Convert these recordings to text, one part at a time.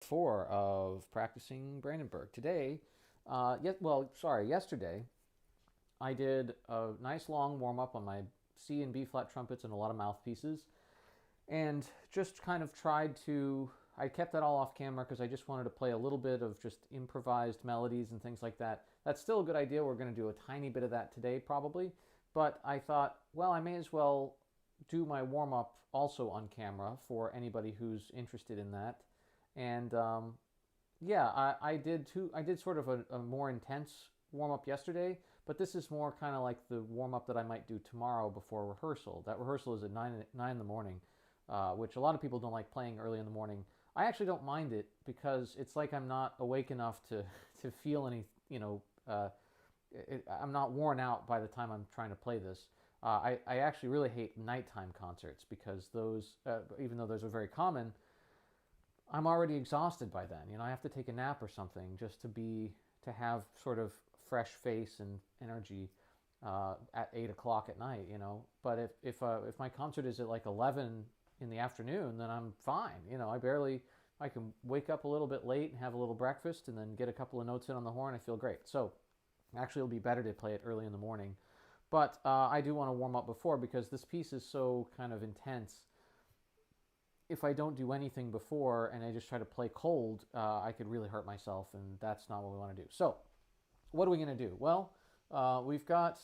4 of practicing Brandenburg. Today, yesterday, I did a nice long warm up on my C and B flat trumpets and a lot of mouthpieces, and just kind of tried to. I kept that all off camera because I just wanted to play a little bit of just improvised melodies and things like that. That's still a good idea. We're going to do a tiny bit of that today, probably. But I thought, well, I may as well do my warm up also on camera for anybody who's interested in that. And yeah, I did too. I did sort of a more intense warm up yesterday, but this is more kind of like the warm up that I might do tomorrow before rehearsal. That rehearsal is at nine in the morning, which a lot of people don't like playing early in the morning. I actually don't mind it because it's like I'm not awake enough to to feel any. I'm not worn out by the time I'm trying to play this. I actually really hate nighttime concerts because those, even though those are very common, I'm already exhausted by then. I have to take a nap or something just to have sort of fresh face and energy at 8 o'clock at night. But if my concert is at like 11 in the afternoon, then I'm fine. I can wake up a little bit late and have a little breakfast and then get a couple of notes in on the horn. I feel great. So actually, it'll be better to play it early in the morning. But I do want to warm up before because this piece is so kind of intense. If I don't do anything before and I just try to play cold, I could really hurt myself, and that's not what we want to do. So, what are we going to do? Well, we've got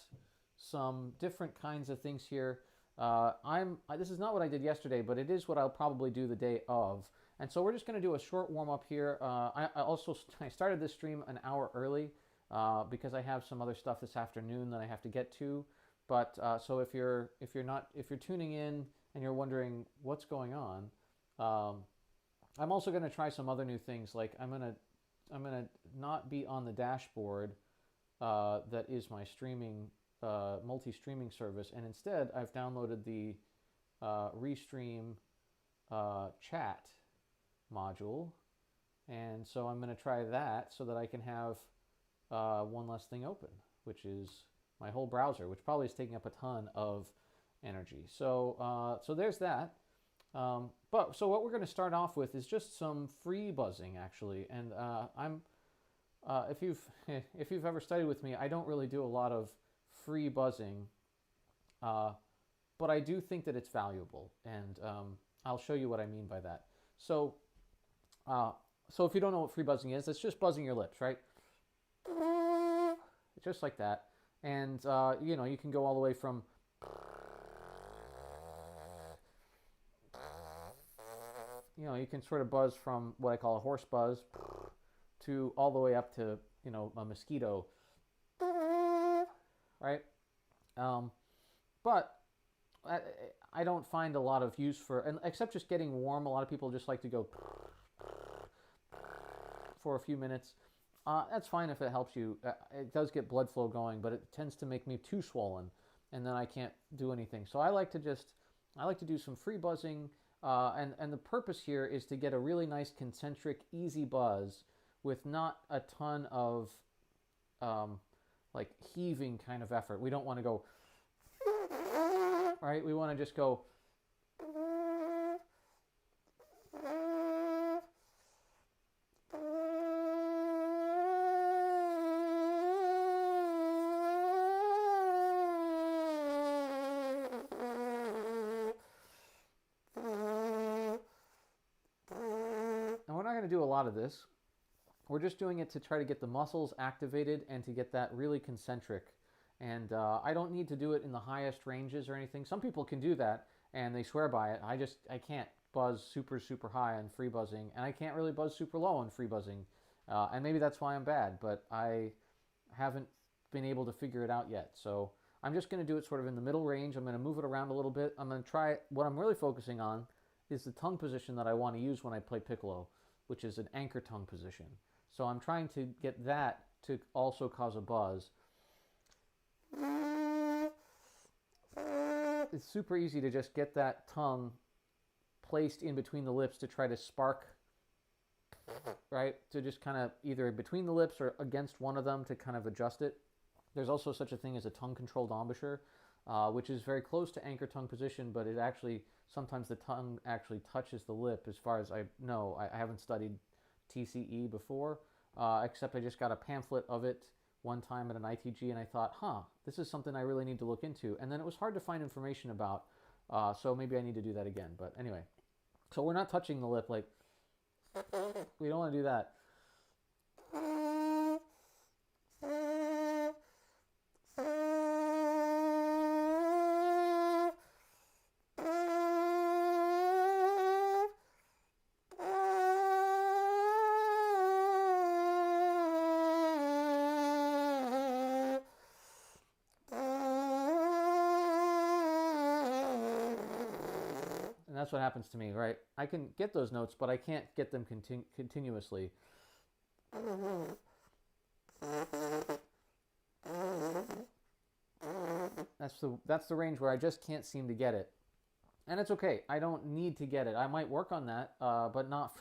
some different kinds of things here. This is not what I did yesterday, but it is what I'll probably do the day of. And so we're just going to do a short warm up here. I started this stream an hour early because I have some other stuff this afternoon that I have to get to. But so if you're tuning in and you're wondering what's going on, I'm also going to try some other new things. Like I'm gonna not be on the dashboard that is my streaming multi-streaming service, and instead I've downloaded the Restream chat module, and so I'm going to try that so that I can have one less thing open, which is my whole browser, which probably is taking up a ton of energy. So there's that. But so what we're going to start off with is just some free buzzing, actually. And if you've if you've ever studied with me, I don't really do a lot of free buzzing, but I do think that it's valuable, and I'll show you what I mean by that. So if you don't know what free buzzing is, it's just buzzing your lips, right? Just like that. And you can go all the way from you can sort of buzz from what I call a horse buzz to all the way up to a mosquito, right? But I don't find a lot of use for, and except just getting warm. A lot of people just like to go for a few minutes. That's fine if it helps you. It does get blood flow going, but it tends to make me too swollen, and then I can't do anything. So I like to do some free buzzing, and the purpose here is to get a really nice concentric, easy buzz with not a ton of like heaving kind of effort. We don't want to go right. We want to just go. To do a lot of this. We're just doing it to try to get the muscles activated and to get that really concentric. And I don't need to do it in the highest ranges or anything. Some people can do that and they swear by it. I can't buzz super high on free buzzing, and I can't really buzz super low on free buzzing. And maybe that's why I'm bad, but I haven't been able to figure it out yet. So I'm just going to do it sort of in the middle range. I'm going to move it around a little bit. I'm going to try what I'm really focusing on is the tongue position that I want to use when I play piccolo, which is an anchor tongue position. So I'm trying to get that to also cause a buzz. It's super easy to just get that tongue placed in between the lips to try to spark, right? To just kind of either between the lips or against one of them to kind of adjust it. There's also such a thing as a tongue-controlled embouchure, which is very close to anchor tongue position, but it actually, sometimes the tongue actually touches the lip as far as I know. I haven't studied TCE before, except I just got a pamphlet of it one time at an ITG, and I thought, this is something I really need to look into. And then it was hard to find information about, so maybe I need to do that again. But anyway, so we're not touching the lip like, we don't want to do that. And that's what happens to me, right? I can get those notes, but I can't get them continuously. That's the range where I just can't seem to get it, and it's okay. I don't need to get it. I might work on that, but not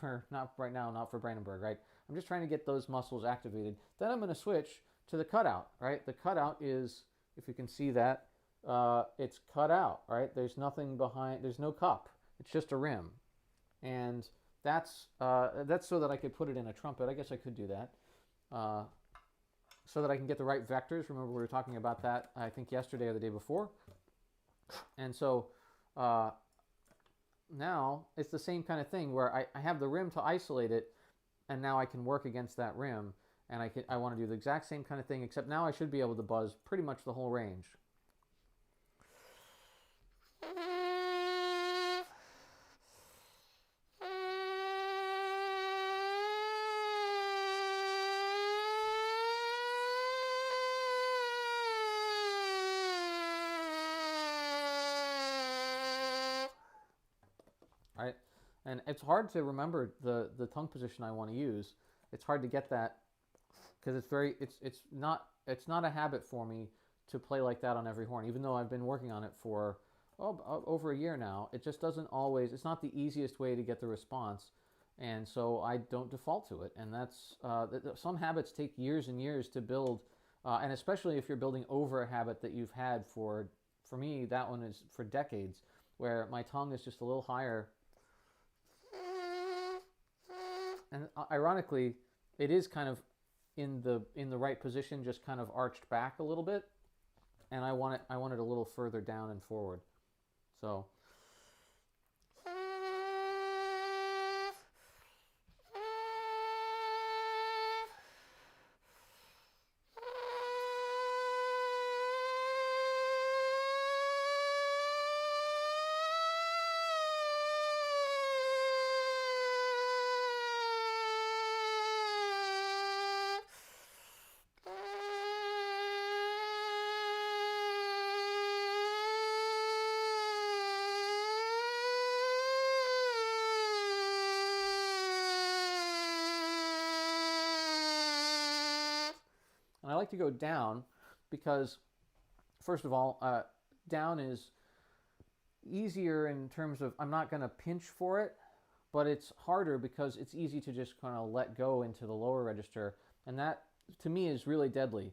right now, not for Brandenburg, right? I'm just trying to get those muscles activated. Then I'm going to switch to the cutout, right? The cutout is, if you can see that, it's cut out, right? There's nothing behind. There's no cup. It's just a rim, and that's so that I could put it in a trumpet. I guess I could do that, so that I can get the right vectors. Remember, we were talking about that, I think, yesterday or the day before. And so now it's the same kind of thing where I have the rim to isolate it, and now I can work against that rim, and I want to do the exact same kind of thing, except now I should be able to buzz pretty much the whole range. Right? And it's hard to remember the tongue position I want to use. It's hard to get that because it's not a habit for me to play like that on every horn, even though I've been working on it for over a year now. It just doesn't always, it's not the easiest way to get the response, and so I don't default to it. And that's some habits take years and years to build, and especially if you're building over a habit that you've had for me, that one is for decades, where my tongue is just a little higher. And ironically, it is kind of in the right position, just kind of arched back a little bit, and I want it a little further down and forward. So and I like to go down because, first of all, down is easier in terms of I'm not going to pinch for it, but it's harder because it's easy to just kind of let go into the lower register, and that to me is really deadly.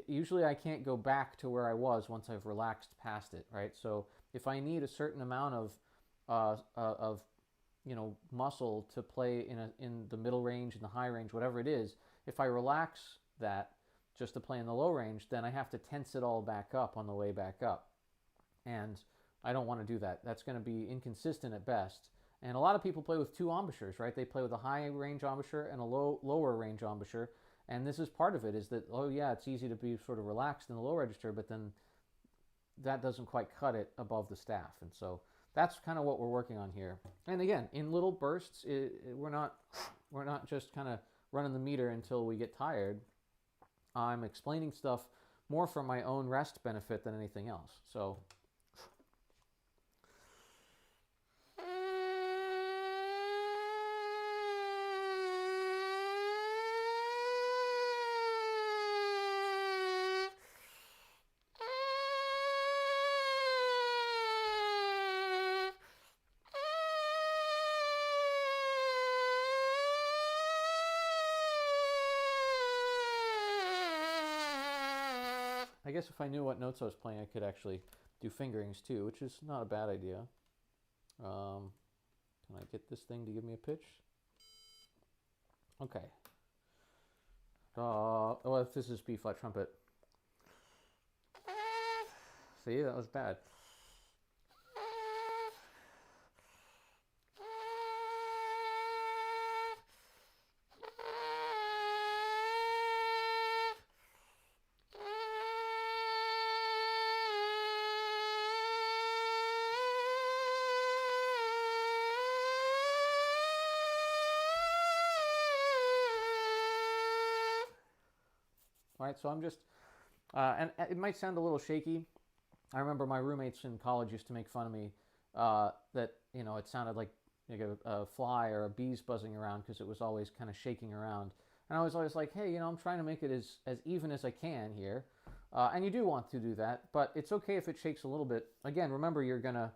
Usually I can't go back to where I was once I've relaxed past it, right? So if I need a certain amount of muscle to play in the middle range and the high range, whatever it is, if I relax that just to play in the low range, then I have to tense it all back up on the way back up. And I don't want to do that. That's going to be inconsistent at best. And a lot of people play with two embouchures, right? They play with a high range embouchure and a lower range embouchure. And this is part of it, is that, oh yeah, it's easy to be sort of relaxed in the low register, but then that doesn't quite cut it above the staff. And so that's kind of what we're working on here. And again, in little bursts, we're not just kind of running the meter until we get tired. I'm explaining stuff more for my own rest benefit than anything else. So I guess if I knew what notes I was playing, I could actually do fingerings too, which is not a bad idea. Can I get this thing to give me a pitch? Okay. Well, if this is B flat trumpet. See, that was bad. All right, so I'm just, and it might sound a little shaky. I remember my roommates in college used to make fun of me that it sounded like a fly or a bee's buzzing around because it was always kind of shaking around. And I was always like, hey, I'm trying to make it as even as I can here. And you do want to do that, but it's okay if it shakes a little bit. Again, remember you're gonna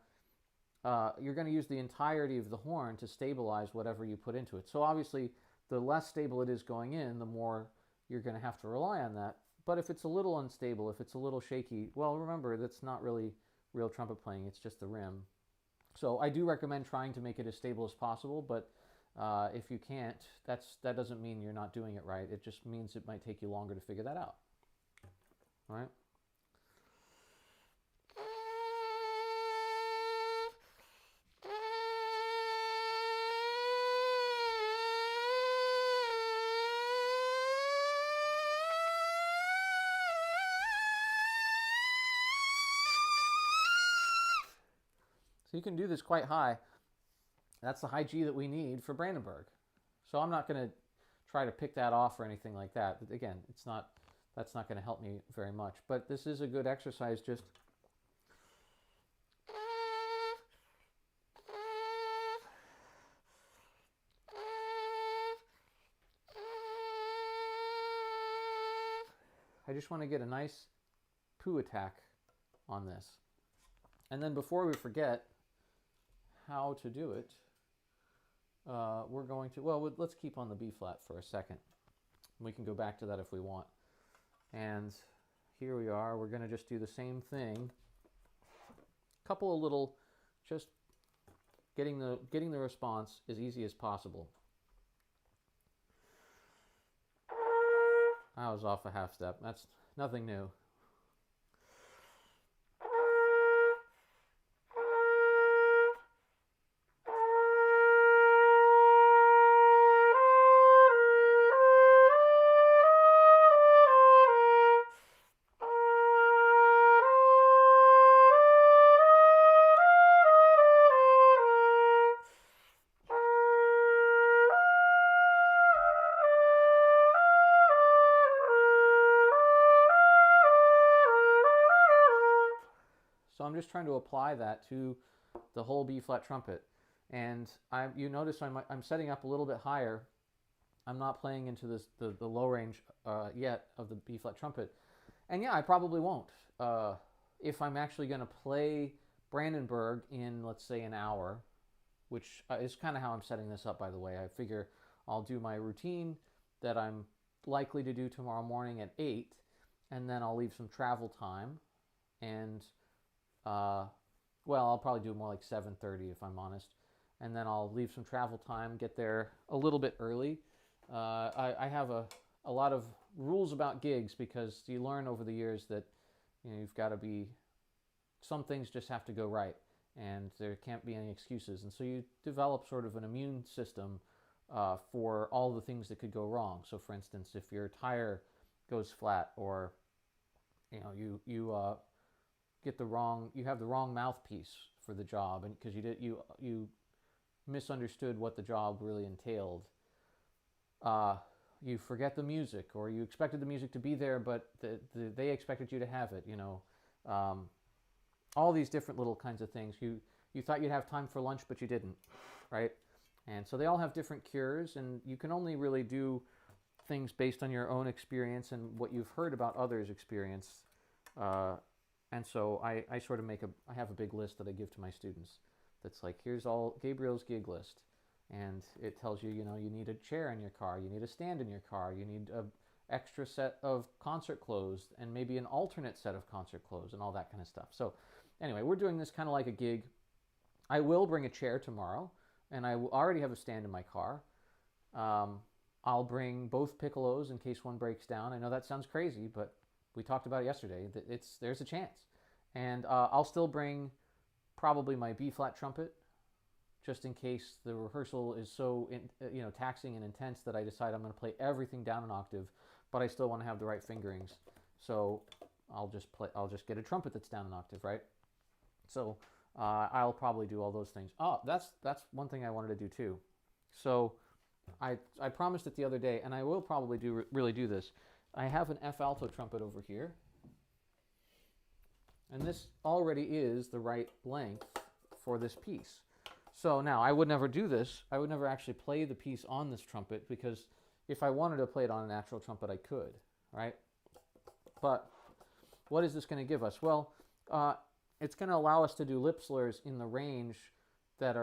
use the entirety of the horn to stabilize whatever you put into it. So obviously, the less stable it is going in, the more you're going to have to rely on that. But if it's a little unstable, if it's a little shaky, well, remember, that's not really real trumpet playing. It's just the rim. So I do recommend trying to make it as stable as possible, but if you can't, that doesn't mean you're not doing it right. It just means it might take you longer to figure that out. All right? So you can do this quite high. That's the high G that we need for Brandenburg. So I'm not going to try to pick that off or anything like that. Again, that's not going to help me very much. But this is a good exercise. Just I just want to get a nice poo attack on this. And then before we forget how to do it, we're going to, well, let's keep on the B flat for a second. We can go back to that if we want. And here we are. We're going to just do the same thing. Couple of little, just getting the response as easy as possible. I was off a half step. That's nothing new. So I'm just trying to apply that to the whole B flat trumpet. And you notice I'm setting up a little bit higher. I'm not playing into the low range yet of the B flat trumpet. And yeah, I probably won't. If I'm actually going to play Brandenburg in, let's say, an hour, which is kind of how I'm setting this up, by the way. I figure I'll do my routine that I'm likely to do tomorrow morning at 8, and then I'll leave some travel time. And well, I'll probably do more like 7:30 if I'm honest, and then I'll leave some travel time, get there a little bit early. I have a lot of rules about gigs because you learn over the years that you've got to be, some things just have to go right, and there can't be any excuses, and so you develop sort of an immune system for all the things that could go wrong. So, for instance, if your tire goes flat, or you you have the wrong mouthpiece for the job, and because you misunderstood what the job really entailed, you forget the music, or you expected the music to be there, but they expected you to have it. All these different little kinds of things. You thought you'd have time for lunch, but you didn't, right? And so they all have different cures, and you can only really do things based on your own experience and what you've heard about others' experience. And so I sort of I have a big list that I give to my students that's like, here's all Gabriel's gig list. And it tells you, you need a chair in your car, you need a stand in your car, you need an extra set of concert clothes, and maybe an alternate set of concert clothes, and all that kind of stuff. So anyway, we're doing this kind of like a gig. I will bring a chair tomorrow, and I already have a stand in my car. I'll bring both piccolos in case one breaks down. I know that sounds crazy, but we talked about it yesterday. That there's a chance. And I'll still bring probably my B flat trumpet, just in case the rehearsal is so taxing and intense that I decide I'm going to play everything down an octave, but I still want to have the right fingerings. So I'll just get a trumpet that's down an octave, right? So I'll probably do all those things. Oh, that's one thing I wanted to do too. So I promised it the other day, and I will probably really do this. I have an F alto trumpet over here, and this already is the right length for this piece. So now I would never do this. I would never actually play the piece on this trumpet, because if I wanted to play it on a natural trumpet, I could, right? But what is this going to give us? Well, it's going to allow us to do lip slurs in the range that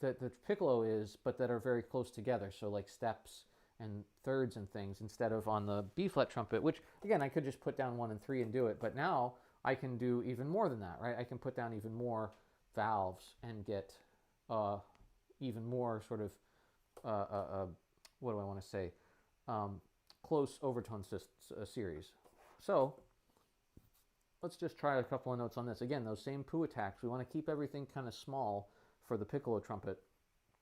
the piccolo is, but that are very close together. So like steps and thirds and things, instead of on the B flat trumpet, which again, I could just put down 1 and 3 and do it. But now I can do even more than that, right? I can put down even more valves and get even more sort of, what do I want to say, close overtone series. So let's just try a couple of notes on this. Again, those same poo attacks. We want to keep everything kind of small for the piccolo trumpet,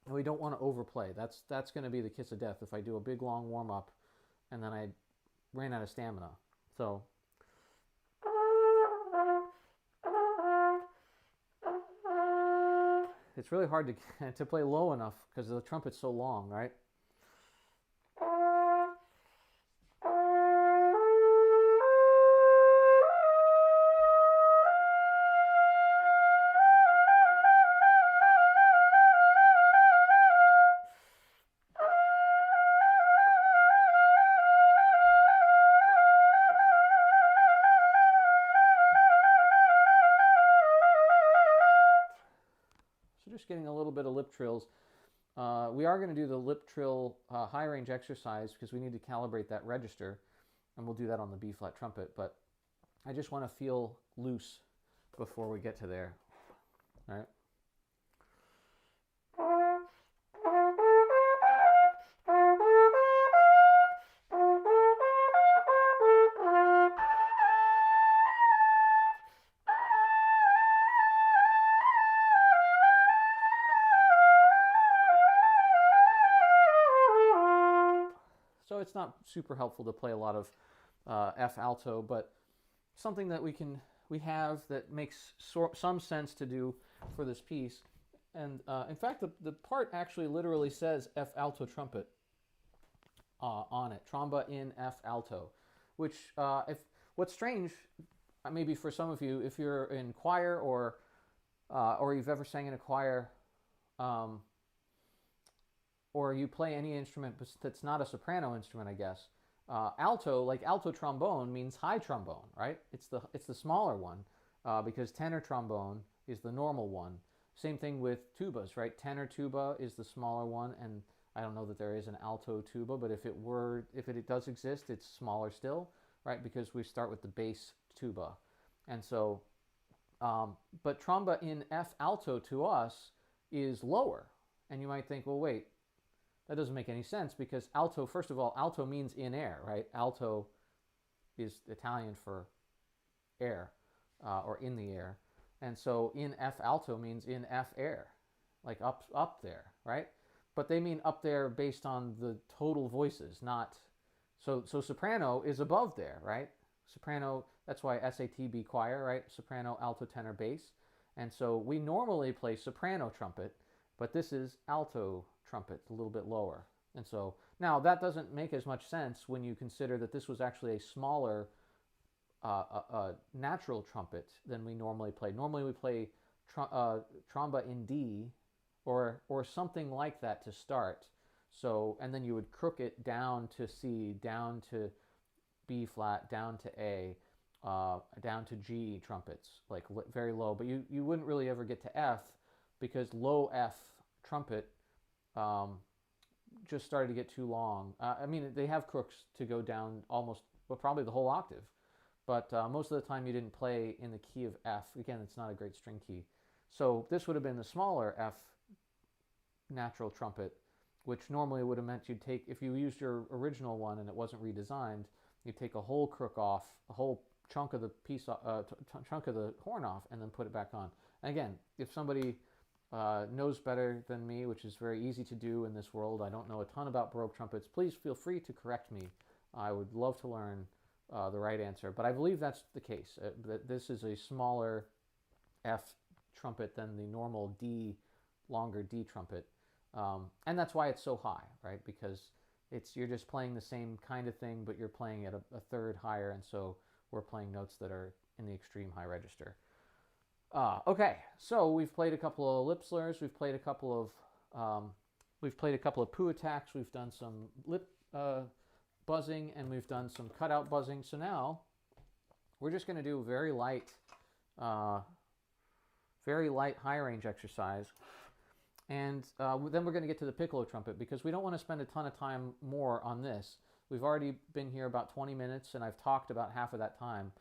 and we don't want to overplay. That's going to be the kiss of death if I do a big long warm up and then I ran out of stamina. So it's really hard to play low enough because the trumpet's so long, right? Just getting a little bit of lip trills. We are going to do the lip trill high range exercise because we need to calibrate that register, and we'll do that on the B flat trumpet, but I just want to feel loose before we get to there. All right. So it's not super helpful to play a lot of F alto, but something that we have that makes some sense to do for this piece. And in fact, the part actually literally says F alto trumpet on it, tromba in F alto, which what's strange, maybe for some of you, if you're in choir or you've ever sang in a choir, or you play any instrument that's not a soprano instrument, I guess. Alto, like alto trombone, means high trombone, right? It's the smaller one, because tenor trombone is the normal one. Same thing with tubas, right? Tenor tuba is the smaller one, and I don't know that there is an alto tuba, but if it does exist, it's smaller still, right? Because we start with the bass tuba, and so, but tromba in F alto to us is lower, and you might think, well, wait. That doesn't make any sense because alto, first of all, alto means in air, right? Alto is Italian for air, or in the air. And so in F alto means in F air, like up there, right? But they mean up there based on the total voices, not... So soprano is above there, right? Soprano, that's why SATB choir, right? Soprano, alto, tenor, bass. And so we normally play soprano trumpet, but this is alto trumpet, a little bit lower. And so now that doesn't make as much sense when you consider that this was actually a smaller natural trumpet than we normally play. Normally we play tromba in D or something like that to start. So, and then you would crook it down to C, down to B flat, down to A, down to G trumpets, like very low. But you wouldn't really ever get to F because low F trumpet just started to get too long. I mean, they have crooks to go down almost, well, probably the whole octave. But most of the time you didn't play in the key of F. Again, it's not a great string key. So this would have been the smaller F natural trumpet, which normally would have meant you'd take, if you used your original one and it wasn't redesigned, you'd take a whole crook off, a whole chunk of the piece, chunk of the horn off, and then put it back on. And again, if somebody knows better than me, which is very easy to do in this world, I don't know a ton about Baroque trumpets, please feel free to correct me. I would love to learn the right answer, but I believe that's the case. That this is a smaller F trumpet than the normal D, longer D trumpet. And that's why it's so high, right? Because you're just playing the same kind of thing, but you're playing at a third higher, and so we're playing notes that are in the extreme high register. Okay, so we've played a couple of lip slurs, we've played a couple of poo attacks, we've done some lip buzzing, and we've done some cutout buzzing. So now we're just going to do a very light high range exercise. And then we're going to get to the piccolo trumpet, because we don't want to spend a ton of time more on this. We've already been here about 20 minutes, and I've talked about half of that time.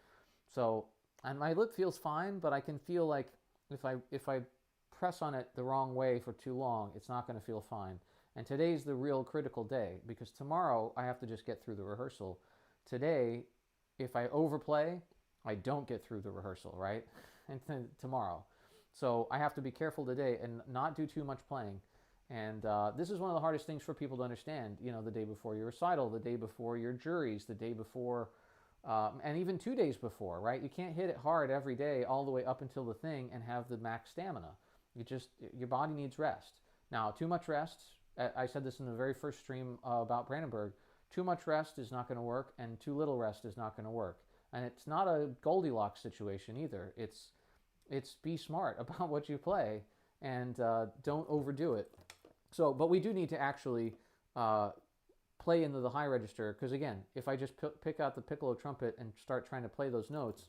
So, and my lip feels fine, but I can feel like if I press on it the wrong way for too long, it's not going to feel fine. And today's the real critical day, because tomorrow I have to just get through the rehearsal. Today, if I overplay, I don't get through the rehearsal, right? And then tomorrow. So I have to be careful today and not do too much playing. And this is one of the hardest things for people to understand, you know, the day before your recital, the day before your juries, the day before, and even 2 days before, right? You can't hit it hard every day all the way up until the thing and have the max stamina. Your body needs rest. Now, too much rest, I said this in the very first stream about Brandenburg, too much rest is not going to work, and too little rest is not going to work. And it's not a Goldilocks situation either. It's be smart about what you play, and don't overdo it. So, but we do need to actually play into the high register, because again, if I just pick out the piccolo trumpet and start trying to play those notes,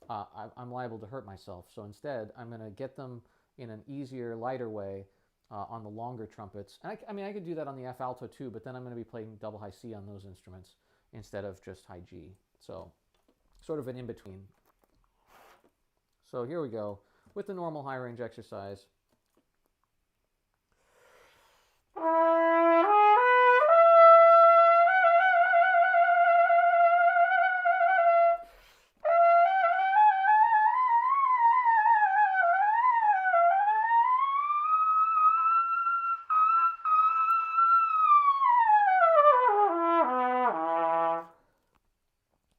I'm liable to hurt myself. So instead, I'm going to get them in an easier, lighter way on the longer trumpets. And I mean, I could do that on the F alto too, but then I'm going to be playing double high C on those instruments instead of just high G. So sort of an in-between. So here we go with the normal high range exercise.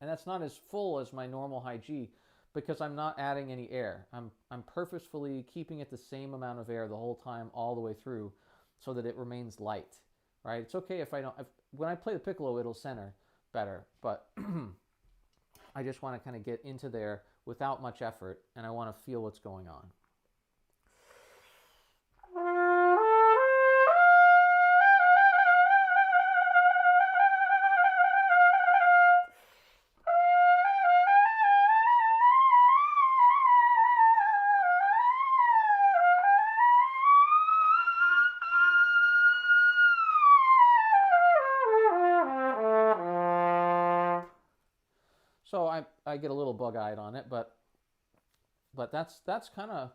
And that's not as full as my normal high G, because I'm not adding any air. I'm purposefully keeping it the same amount of air the whole time, all the way through, so that it remains light, right? It's okay if I don't, when I play the piccolo, it'll center better, but I just want to kind of get into there without much effort, and I want to feel what's going on. So I get a little bug-eyed on it, but that's kind of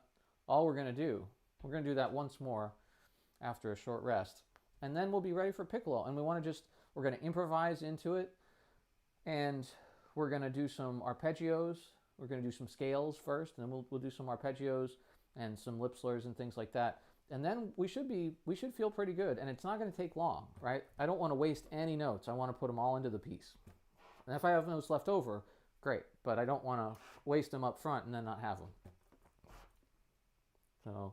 all we're going to do. We're going to do that once more after a short rest. And then we'll be ready for piccolo. And we're going to improvise into it. And we're going to do some arpeggios. We're going to do some scales first, and then we'll do some arpeggios and some lip slurs and things like that. And then we should feel pretty good. And it's not going to take long, right? I don't want to waste any notes. I want to put them all into the piece. And if I have notes left over, great. But I don't want to waste them up front and then not have them. So.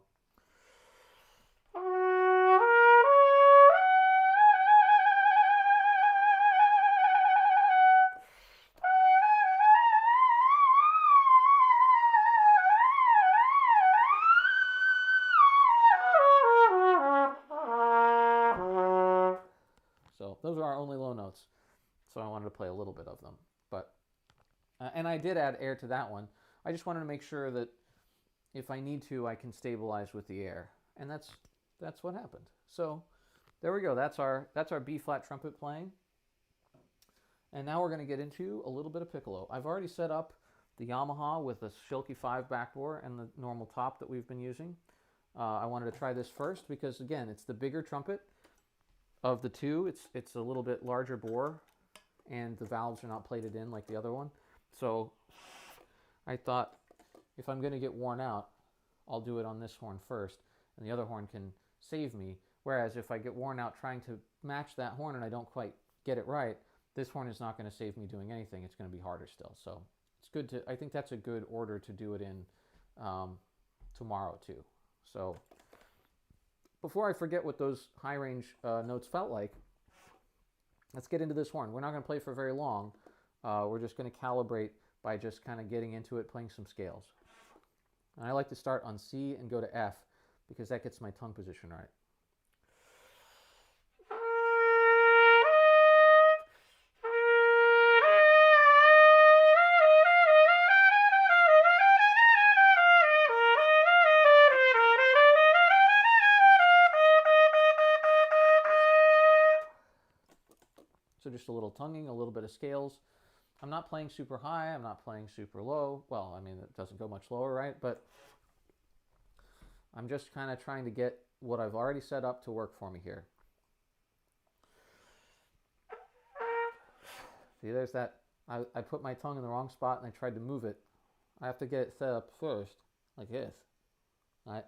So those are our only low notes. So I wanted to play a little bit of them. But and I did add air to that one. I just wanted to make sure that if I need to, I can stabilize with the air. And that's what happened. So there we go. That's our B flat trumpet playing. And now we're going to get into a little bit of piccolo. I've already set up the Yamaha with the Schilke 5 backbore and the normal top that we've been using. I wanted to try this first because, again, it's the bigger trumpet. of the two, it's a little bit larger bore, and the valves are not plated in like the other one. So I thought, if I'm going to get worn out, I'll do it on this horn first, and the other horn can save me. Whereas if I get worn out trying to match that horn and I don't quite get it right, this horn is not going to save me doing anything. It's going to be harder still. So it's good to, I think that's a good order to do it in tomorrow too. So before I forget what those high range notes felt like, let's get into this horn. We're not going to play for very long. We're just going to calibrate by just kind of getting into it, playing some scales. And I like to start on C and go to F because that gets my tongue position right. So just a little tonguing, a little bit of scales. I'm not playing super high, I'm not playing super low. Well, I mean, it doesn't go much lower, right? But I'm just kind of trying to get what I've already set up to work for me here. See, there's that. I put my tongue in the wrong spot and I tried to move it. I have to get it set up first, like this. All right.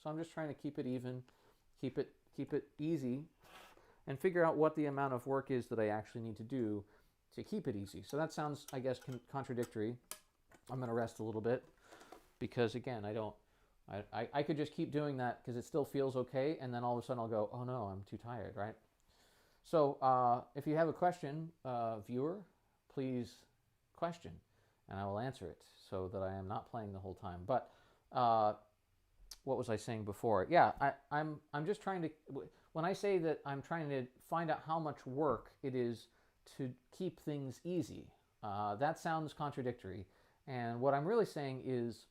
So I'm just trying to keep it even, keep it easy, and figure out what the amount of work is that I actually need to do to keep it easy. So that sounds, I guess, contradictory. I'm going to rest a little bit because, again, I could just keep doing that because it still feels okay, and then all of a sudden I'll go, oh no, I'm too tired, right? So if you have a question, viewer, please question, and I will answer it so that I am not playing the whole time. But what was I saying before? Yeah, I'm just trying to, when I say that I'm trying to find out how much work it is to keep things easy, that sounds contradictory. And what I'm really saying is,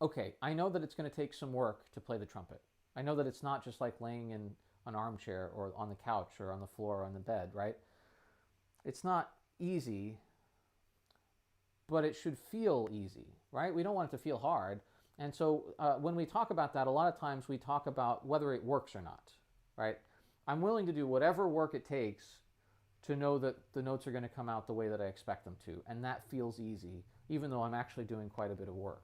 okay, I know that it's going to take some work to play the trumpet. I know that it's not just like laying in an armchair or on the couch or on the floor or on the bed, right? It's not easy, but it should feel easy, right? We don't want it to feel hard. And so when we talk about that, a lot of times we talk about whether it works or not, right? I'm willing to do whatever work it takes to know that the notes are going to come out the way that I expect them to. And that feels easy, even though I'm actually doing quite a bit of work,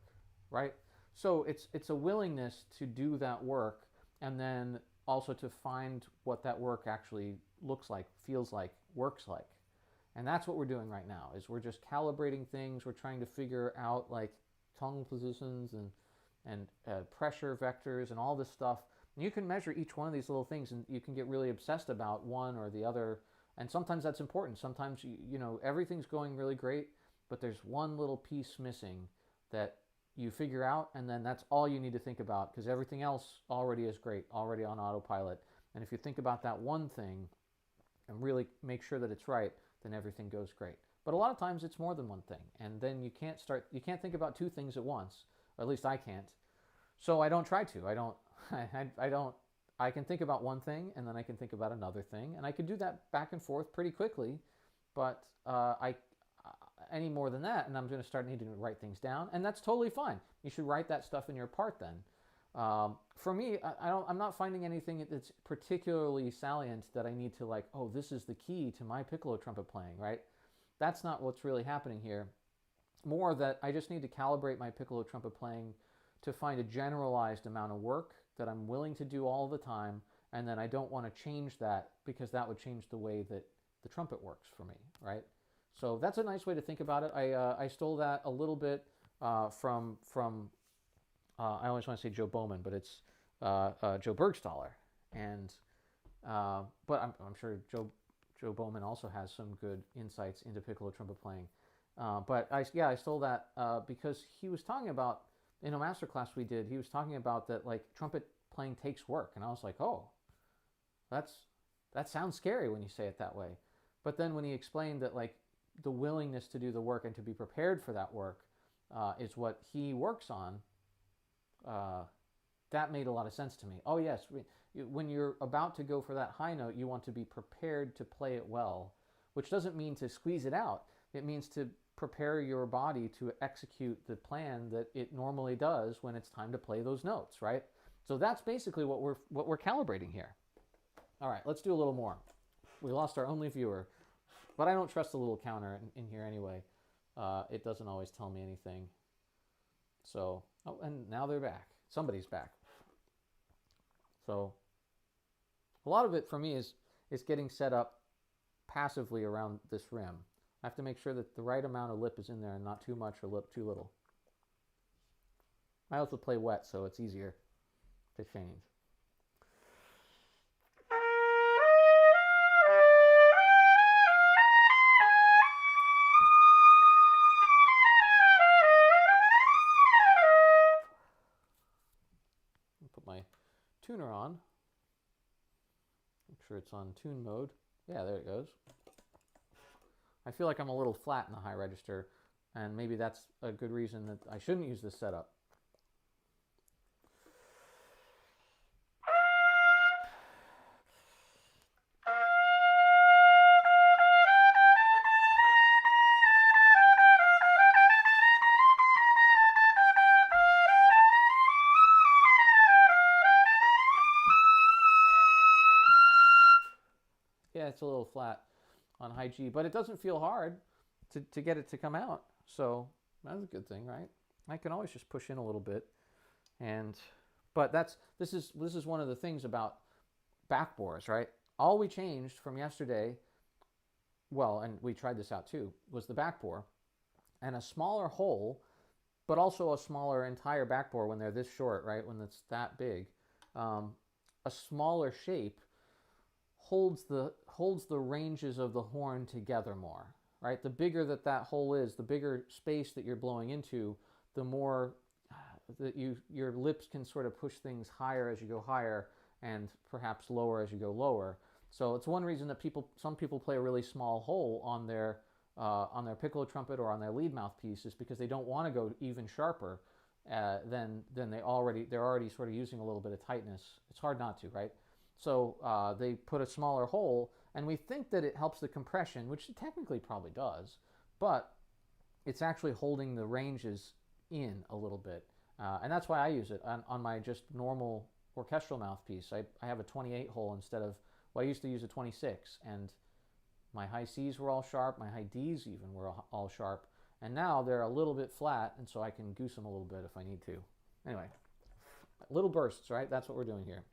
right? So it's a willingness to do that work and then also to find what that work actually looks like, feels like, works like. And that's what we're doing right now, is we're just calibrating things. We're trying to figure out like tongue positions and pressure vectors and all this stuff. And you can measure each one of these little things, and you can get really obsessed about one or the other. And sometimes that's important. Sometimes you know everything's going really great, but there's one little piece missing that you figure out, and then that's all you need to think about because everything else already is great, already on autopilot. And if you think about that one thing and really make sure that it's right, then everything goes great. But a lot of times it's more than one thing, and then you can't think about two things at once. Or at least I can't. So I don't try to. I can think about one thing and then I can think about another thing, and I can do that back and forth pretty quickly. But any more than that, and I'm going to start needing to write things down, and that's totally fine. You should write that stuff in your part then. For me, I'm not finding anything that's particularly salient that I need to like, oh, this is the key to my piccolo trumpet playing, right? That's not what's really happening here. More that I just need to calibrate my piccolo trumpet playing to find a generalized amount of work that I'm willing to do all the time, and then I don't want to change that because that would change the way that the trumpet works for me, right? So that's a nice way to think about it. I stole that a little bit from I always want to say Joe Bowman, but it's Joe Bergstaller, and but I'm sure Joe Bowman also has some good insights into piccolo trumpet playing. But I stole that because he was talking about, in a master class we did, he was talking about that like trumpet playing takes work. And I was like, oh, that sounds scary when you say it that way. But then when he explained that like the willingness to do the work and to be prepared for that work is what he works on, that made a lot of sense to me. Oh yes, when you're about to go for that high note, you want to be prepared to play it well, which doesn't mean to squeeze it out. It means to prepare your body to execute the plan that it normally does when it's time to play those notes, right? So that's basically what we're calibrating here. All right, let's do a little more. We lost our only viewer, but I don't trust the little counter in here anyway. It doesn't always tell me anything. So, oh, and now they're back. Somebody's back. So, a lot of it for me is getting set up passively around this rim. I have to make sure that the right amount of lip is in there and not too much or lip too little. I also play wet, so it's easier to change. Put my tuner on. Make sure it's on tune mode. Yeah, there it goes. I feel like I'm a little flat in the high register, and maybe that's a good reason that I shouldn't use this setup. Yeah, it's a little flat on high G, but it doesn't feel hard to get it to come out. So that's a good thing, right? I can always just push in a little bit. But this is one of the things about backbores, right? All we changed from yesterday, well, and we tried this out too, was the backbore and a smaller hole, but also a smaller entire backbore when they're this short, right? When it's that big. A smaller shape holds the ranges of the horn together more, right? The bigger that hole is, the bigger space that you're blowing into, the more that your lips can sort of push things higher as you go higher and perhaps lower as you go lower. So it's one reason that some people play a really small hole on their piccolo trumpet or on their lead mouthpiece, is because they don't want to go even sharper than they're already sort of using a little bit of tightness. It's hard not to, right? So they put a smaller hole, and we think that it helps the compression, which it technically probably does, but it's actually holding the ranges in a little bit. And that's why I use it on my just normal orchestral mouthpiece. I have a 28 hole instead of, well, I used to use a 26, and my high C's were all sharp, my high D's even were all sharp, and now they're a little bit flat, and so I can goose them a little bit if I need to. Anyway, little bursts, right? That's what we're doing here.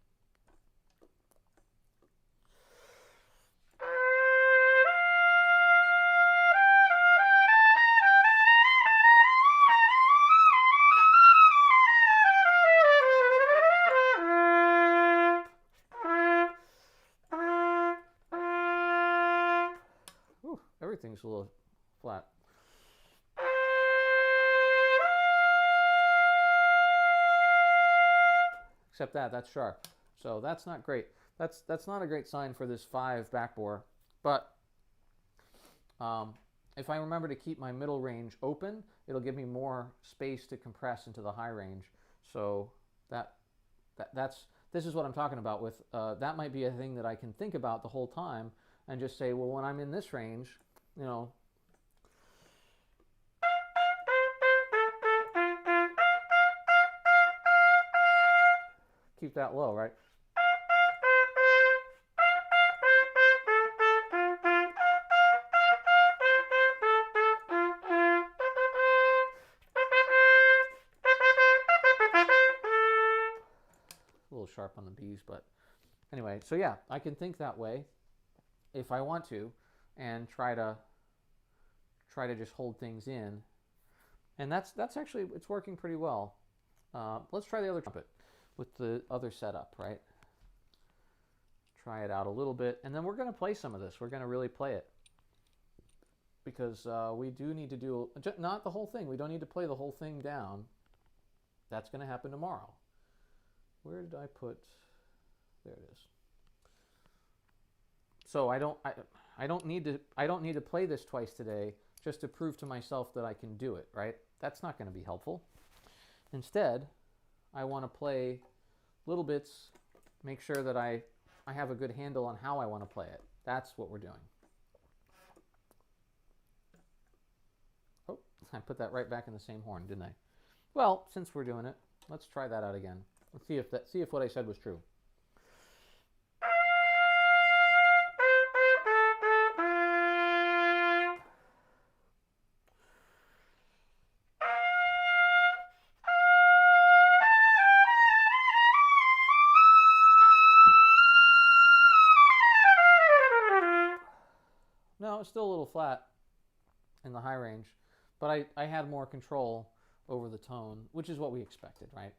Everything's a little flat. Except that's sharp. So that's not great. That's not a great sign for this 5 backbore. But if I remember to keep my middle range open, it'll give me more space to compress into the high range. So this is what I'm talking about with, that might be a thing that I can think about the whole time and just say, well, when I'm in this range, you know, keep that low, right? A little sharp on the B's, but anyway, so yeah, I can think that way if I want to, and try to just hold things in, and that's actually, it's working pretty well. Let's try the other trumpet with the other setup, right? Try it out a little bit, and then we're going to play some of this. We're going to really play it, because we do need to do, not the whole thing. We don't need to play the whole thing down. That's going to happen tomorrow. Where did I put? There it is. So I don't need to play this twice today just to prove to myself that I can do it, right? That's not going to be helpful. Instead, I want to play little bits, make sure that I have a good handle on how I want to play it. That's what we're doing. Oh, I put that right back in the same horn, didn't I? Well, since we're doing it, let's try that out again. Let's see if what I said was true. No, it's still a little flat in the high range, but I had more control over the tone, which is what we expected, right?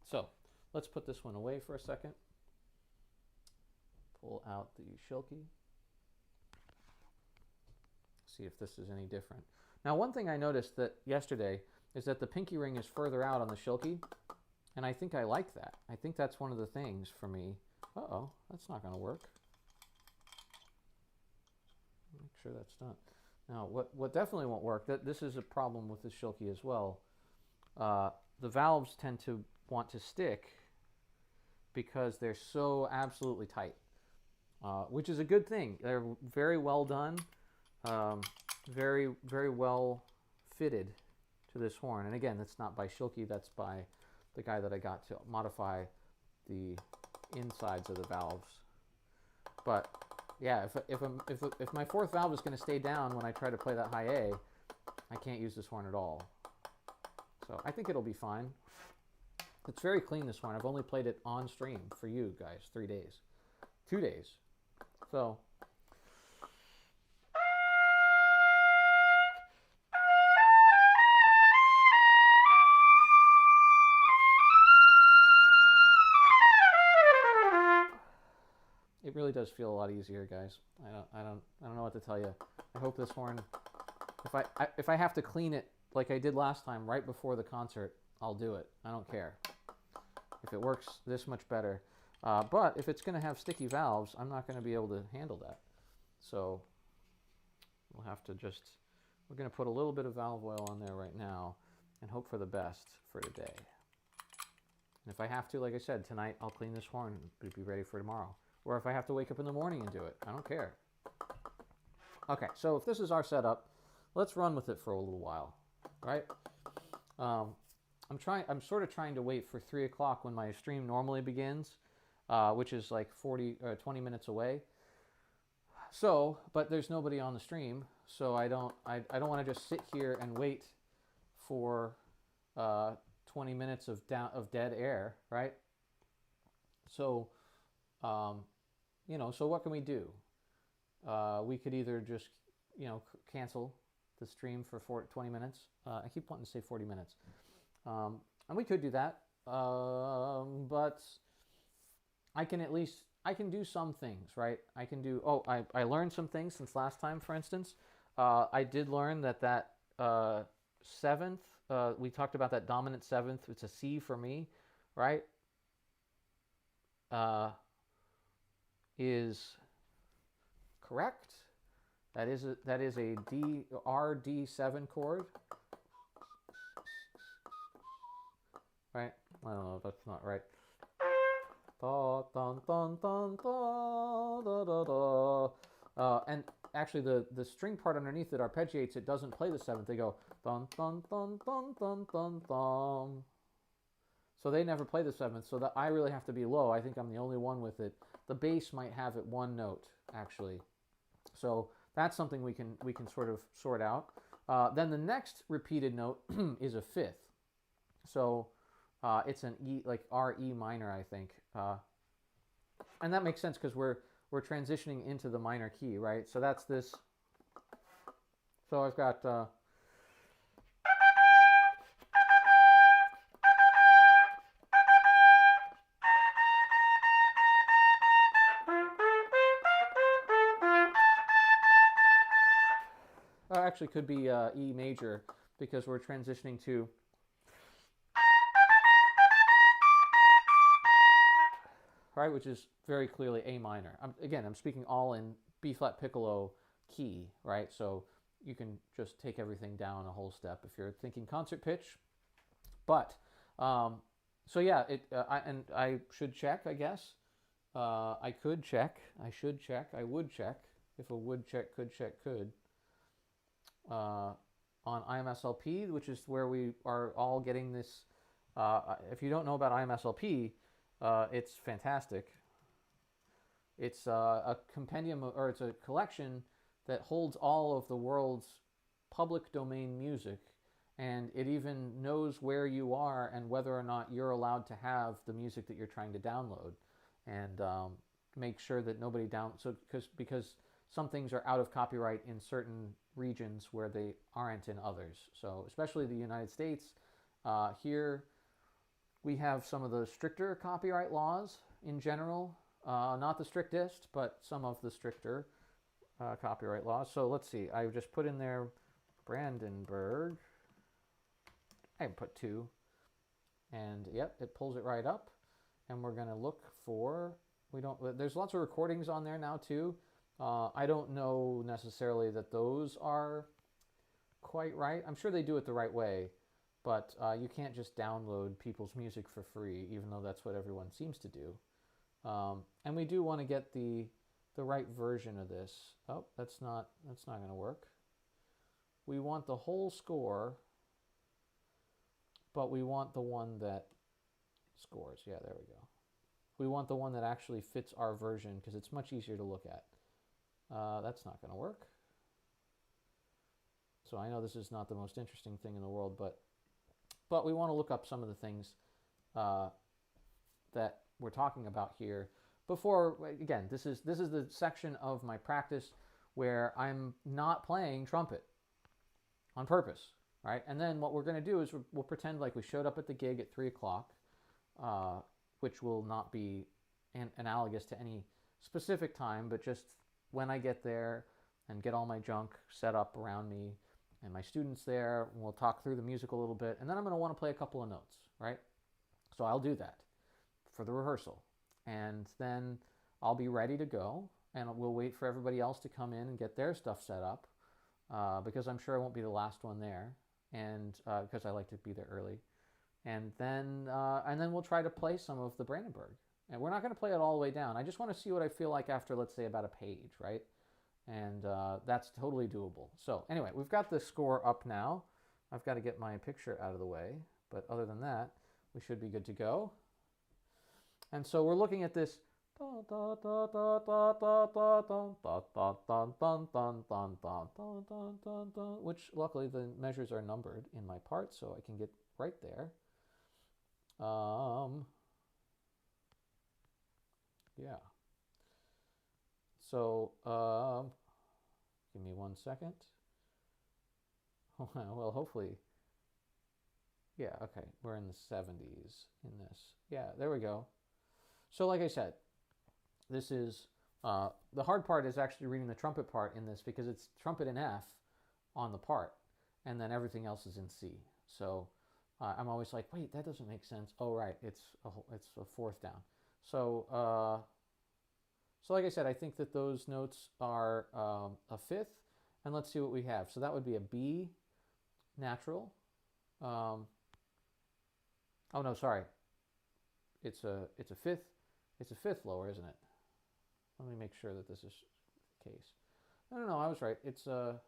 So let's put this one away for a second. Pull out the shilky. See if this is any different. Now, one thing I noticed that yesterday is that the pinky ring is further out on the shilky, and I think I like that. I think that's one of the things for me. Uh-oh, that's not going to work. Make sure that's not. Now, what definitely won't work, this is a problem with the shilky as well. The valves tend to want to stick because they're so absolutely tight, which is a good thing. They're very well done, very, very well fitted to this horn. And again, that's not by Shilky, that's by the guy that I got to modify the insides of the valves. But yeah, if my fourth valve is going to stay down when I try to play that high A, I can't use this horn at all. So I think it'll be fine. It's very clean, this horn. I've only played it on stream for you guys 3 days. 2 days. So it really does feel a lot easier, guys. I don't know what to tell you. I hope this horn, if I have to clean it like I did last time right before the concert, I'll do it. I don't care. If it works this much better. But if it's going to have sticky valves, I'm not going to be able to handle that. So we'll have to just, we're going to put a little bit of valve oil on there right now and hope for the best for today. And if I have to, like I said, tonight I'll clean this horn and be ready for tomorrow. Or if I have to wake up in the morning and do it, I don't care. Okay, so if this is our setup, let's run with it for a little while, right? I'm sort of trying to wait for 3 o'clock when my stream normally begins, which is like 20 minutes away. So, but there's nobody on the stream, so I don't want to just sit here and wait for 20 minutes of dead air, right? So, you know, so what can we do? We could either just, you know, cancel the stream for 20 minutes. I keep wanting to say 40 minutes. And we could do that, but I can do some things, right? I can do, I learned some things since last time, for instance. I did learn that seventh, we talked about that dominant seventh, it's a C for me, right? Is correct. That is a RD7 chord. Right? I don't know, that's not right. And actually the string part underneath that arpeggiates, it doesn't play the seventh. They go dun dun dun dun dun dun dun. So they never play the seventh, so that I really have to be low. I think I'm the only one with it. The bass might have it one note, actually. So that's something we can sort of sort out. Then the next repeated note is a fifth. So it's an E, like R E minor, I think. And that makes sense because we're transitioning into the minor key, right? So that's this. So I've got actually could be E major because we're transitioning to right, which is very clearly A minor. I'm speaking all in B flat piccolo key, right? So you can just take everything down a whole step if you're thinking concert pitch. But so yeah, I should check, I guess. I could check. I should check. I would check if a would check could check could. On IMSLP, which is where we are all getting this. If you don't know about IMSLP, it's fantastic. It's a compendium, or it's a collection that holds all of the world's public domain music, and it even knows where you are and whether or not you're allowed to have the music that you're trying to download, and make sure that nobody because some things are out of copyright in certain regions where they aren't in others. So especially the United States, here we have some of the stricter copyright laws in general. Not the strictest, but some of the stricter copyright laws. So let's see. I just put in there Brandenburg. I put 2. And yep, it pulls it right up. And we're going to look for... There's lots of recordings on there now too. I don't know necessarily that those are quite right. I'm sure they do it the right way. But you can't just download people's music for free, even though that's what everyone seems to do. And we do want to get the right version of this. Oh, that's not going to work. We want the whole score, but we want the one that scores. Yeah, there we go. We want the one that actually fits our version because it's much easier to look at. That's not going to work. So I know this is not the most interesting thing in the world, but we want to look up some of the things that we're talking about here before. Again, this is the section of my practice where I'm not playing trumpet on purpose, right? And then what we're going to do is we'll pretend like we showed up at the gig at 3 o'clock, which will not be analogous to any specific time, but just when I get there and get all my junk set up around me and my students there, and we'll talk through the music a little bit, and then I'm going to want to play a couple of notes, right? So I'll do that for the rehearsal, and then I'll be ready to go, and we'll wait for everybody else to come in and get their stuff set up, because I'm sure I won't be the last one there, and because I like to be there early, and then we'll try to play some of the Brandenburg, and we're not going to play it all the way down. I just want to see what I feel like after, let's say, about a page, right? And that's totally doable. So anyway, we've got the score up now. I've got to get my picture out of the way, but other than that, we should be good to go. And so we're looking at this, which luckily the measures are numbered in my part, so I can get right there. Yeah. So, give me 1 second. Well, hopefully, yeah, okay, we're in the 70s in this. Yeah, there we go. So like I said, this is, the hard part is actually reading the trumpet part in this because it's trumpet in F on the part, and then everything else is in C. So I'm always like, wait, that doesn't make sense. Oh, right, it's a fourth down. So, so like I said, I think that those notes are a fifth, and let's see what we have. So that would be a B natural. Oh no, sorry. It's a fifth. It's a fifth lower, isn't it? Let me make sure that this is the case. No, I was right. It's a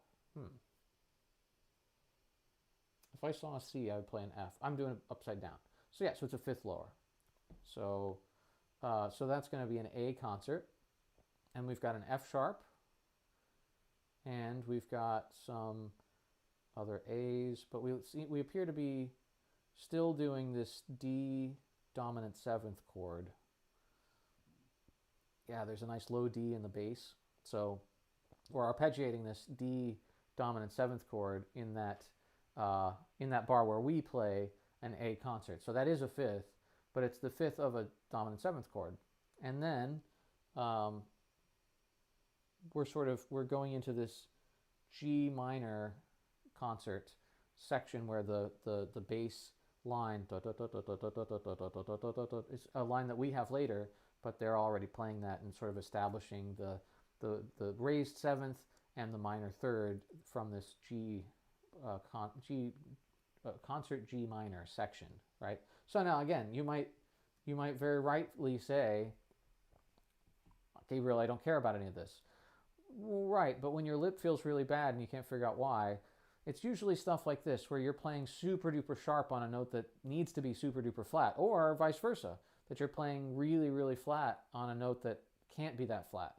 If I saw a C, I would play an F. I'm doing it upside down. So yeah, so it's a fifth lower. So so that's going to be an A concert. And we've got an F sharp. And we've got some other A's, but we appear to be still doing this D dominant 7th chord. Yeah, there's a nice low D in the bass. So we're arpeggiating this D dominant 7th chord in that bar where we play an A concert. So that is a fifth, but it's the fifth of a dominant 7th chord. And then we're going into this G minor concert section where the bass line is a line that we have later, but they're already playing that and sort of establishing the raised 7th and the minor third from this concert G minor section, right? So now again, you might very rightly say, Gabriel, I don't care about any of this. Well, right, but when your lip feels really bad and you can't figure out why, it's usually stuff like this, where you're playing super duper sharp on a note that needs to be super duper flat, or vice versa, that you're playing really, really flat on a note that can't be that flat.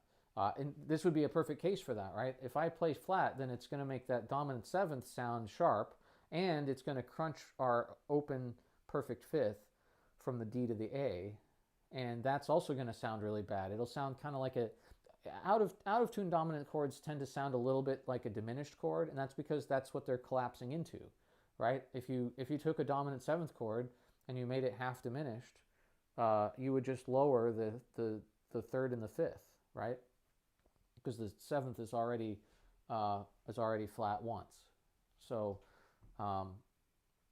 And this would be a perfect case for that, right? If I play flat, then it's going to make that dominant seventh sound sharp, and it's going to crunch our open perfect fifth from the D to the A, and that's also going to sound really bad. It'll sound kind of like a out of tune dominant chords tend to sound a little bit like a diminished chord, and that's because that's what they're collapsing into, right? If you took a dominant seventh chord and you made it half diminished, you would just lower the third and the fifth, right? Because the seventh is already flat once. So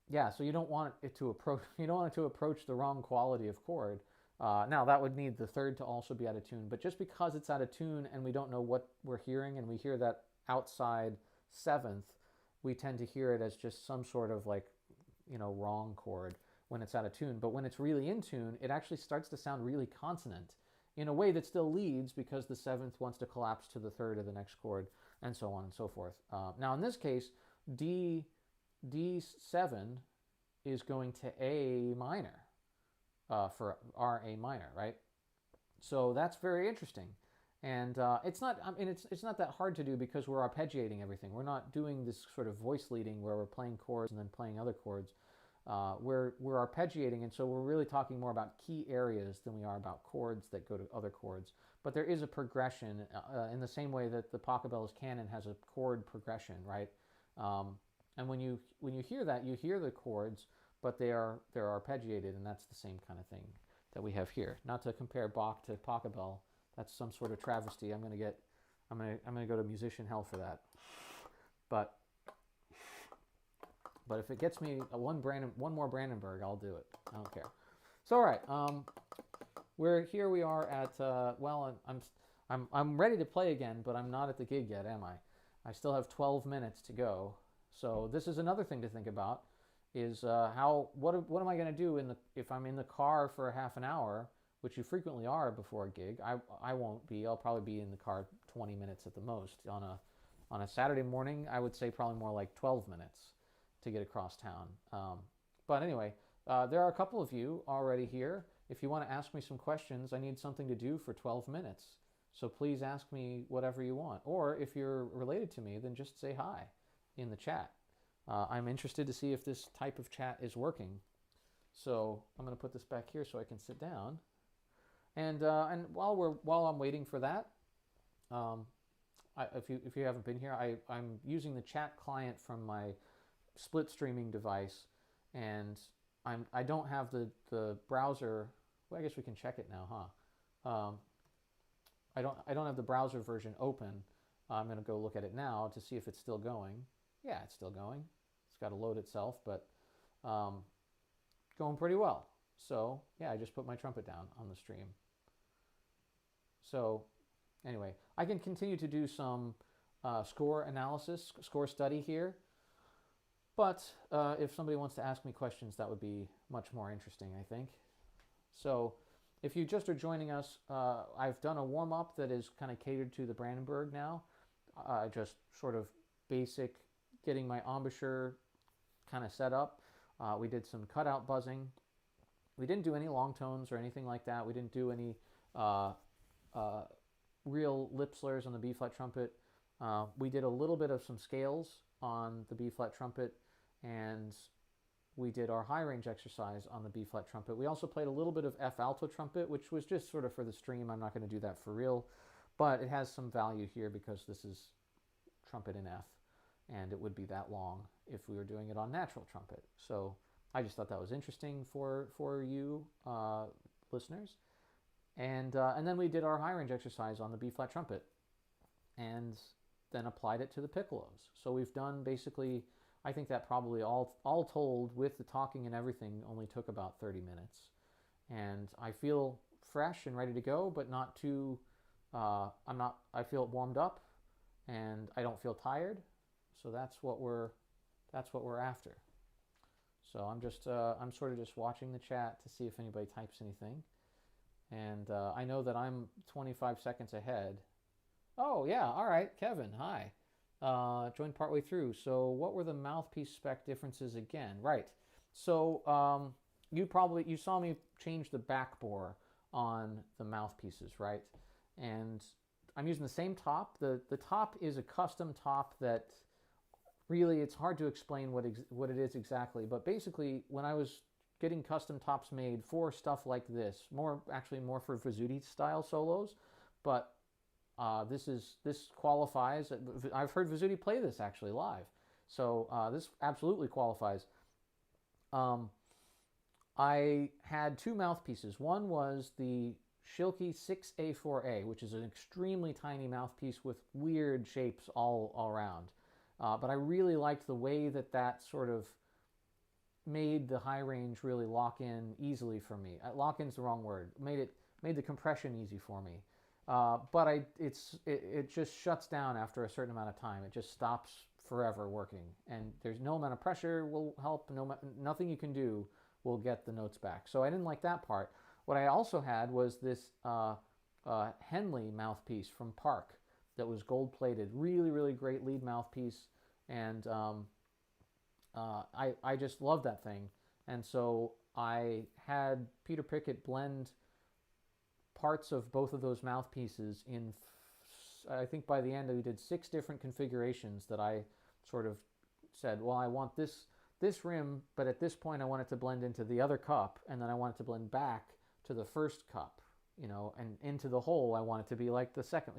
yeah, so you don't want it to approach the wrong quality of chord. Now that would need the third to also be out of tune, but just because it's out of tune and we don't know what we're hearing, and we hear that outside seventh, we tend to hear it as just some sort of like, wrong chord when it's out of tune. But when it's really in tune, it actually starts to sound really consonant in a way that still leads, because the seventh wants to collapse to the third of the next chord, and so on and so forth. Now in this case, D7 is going to A minor. For our A minor, right? So that's very interesting, and it's not. I mean, it's not that hard to do, because we're arpeggiating everything. We're not doing this sort of voice leading where we're playing chords and then playing other chords. We're arpeggiating, and so we're really talking more about key areas than we are about chords that go to other chords. But there is a progression in the same way that the Pachelbel's canon has a chord progression, right? And when you hear that, you hear the chords, but they're arpeggiated, and that's the same kind of thing that we have here. Not to compare Bach to Pachelbel, that's some sort of travesty. I'm gonna go to musician hell for that. But if it gets me one more Brandenburg, I'll do it. I don't care. So all right, we are at well, I'm ready to play again, but I'm not at the gig yet, am I? I still have 12 minutes to go. So this is another thing to think about. Is what am I going to do if I'm in the car for a half an hour, which you frequently are before a gig. I won't be. I'll probably be in the car 20 minutes at the most. On a Saturday morning, I would say probably more like 12 minutes to get across town. But anyway, there are a couple of you already here. If you want to ask me some questions, I need something to do for 12 minutes. So please ask me whatever you want. Or if you're related to me, then just say hi in the chat. I'm interested to see if this type of chat is working. So I'm going to put this back here so I can sit down. And while I'm waiting for that, if you haven't been here, I'm using the chat client from my split streaming device, and I don't have the browser. Well, I guess we can check it now, huh? I don't have the browser version open. I'm going to go look at it now to see if it's still going. Yeah, it's still going. It's got to load itself, but going pretty well. So yeah, I just put my trumpet down on the stream. So anyway, I can continue to do some score analysis, score study here. But if somebody wants to ask me questions, that would be much more interesting, I think. So if you just are joining us, I've done a warm-up that is kind of catered to the Brandenburg now. Just sort of basic, getting my embouchure kind of set up. We did some cutout buzzing. We didn't do any long tones or anything like that. We didn't do any real lip slurs on the B-flat trumpet. We did a little bit of some scales on the B-flat trumpet, and we did our high range exercise on the B-flat trumpet. We also played a little bit of F alto trumpet, which was just sort of for the stream. I'm not going to do that for real, but it has some value here because this is trumpet in F, and it would be that long if we were doing it on natural trumpet. So I just thought that was interesting for you listeners. And then we did our high range exercise on the B-flat trumpet, and then applied it to the piccolos. So we've done basically, I think that probably all told, with the talking and everything, only took about 30 minutes. And I feel fresh and ready to go, but not too, I feel warmed up, and I don't feel tired. So that's what we're after. So I'm sort of just watching the chat to see if anybody types anything, and I know that I'm 25 seconds ahead. Oh yeah, all right, Kevin, hi. Joined partway through. So what were the mouthpiece spec differences again? Right. So you saw me change the back bore on the mouthpieces, right? And I'm using the same top. The top is a custom top that really it's hard to explain what it is exactly. But basically, when I was getting custom tops made for stuff like this, more for Vizzuti style solos, but this qualifies. I've heard Vizzuti play this actually live, so this absolutely qualifies. I had two mouthpieces. One was the Schilke 6A4A, which is an extremely tiny mouthpiece with weird shapes all around. But I really liked the way that sort of made the high range really lock in easily for me. Lock in's the wrong word. Made the compression easy for me. But it just shuts down after a certain amount of time. It just stops forever working, and there's no amount of pressure will help. Nothing you can do will get the notes back. So I didn't like that part. What I also had was this Henley mouthpiece from Park that was gold plated. Really, really great lead mouthpiece, and I just loved that thing. And so I had Peter Pickett blend parts of both of those mouthpieces in, I think by the end we did 6 different configurations that I sort of said, well, I want this rim, but at this point I want it to blend into the other cup, and then I want it to blend back to the first cup, and into the hole I want it to be like the second,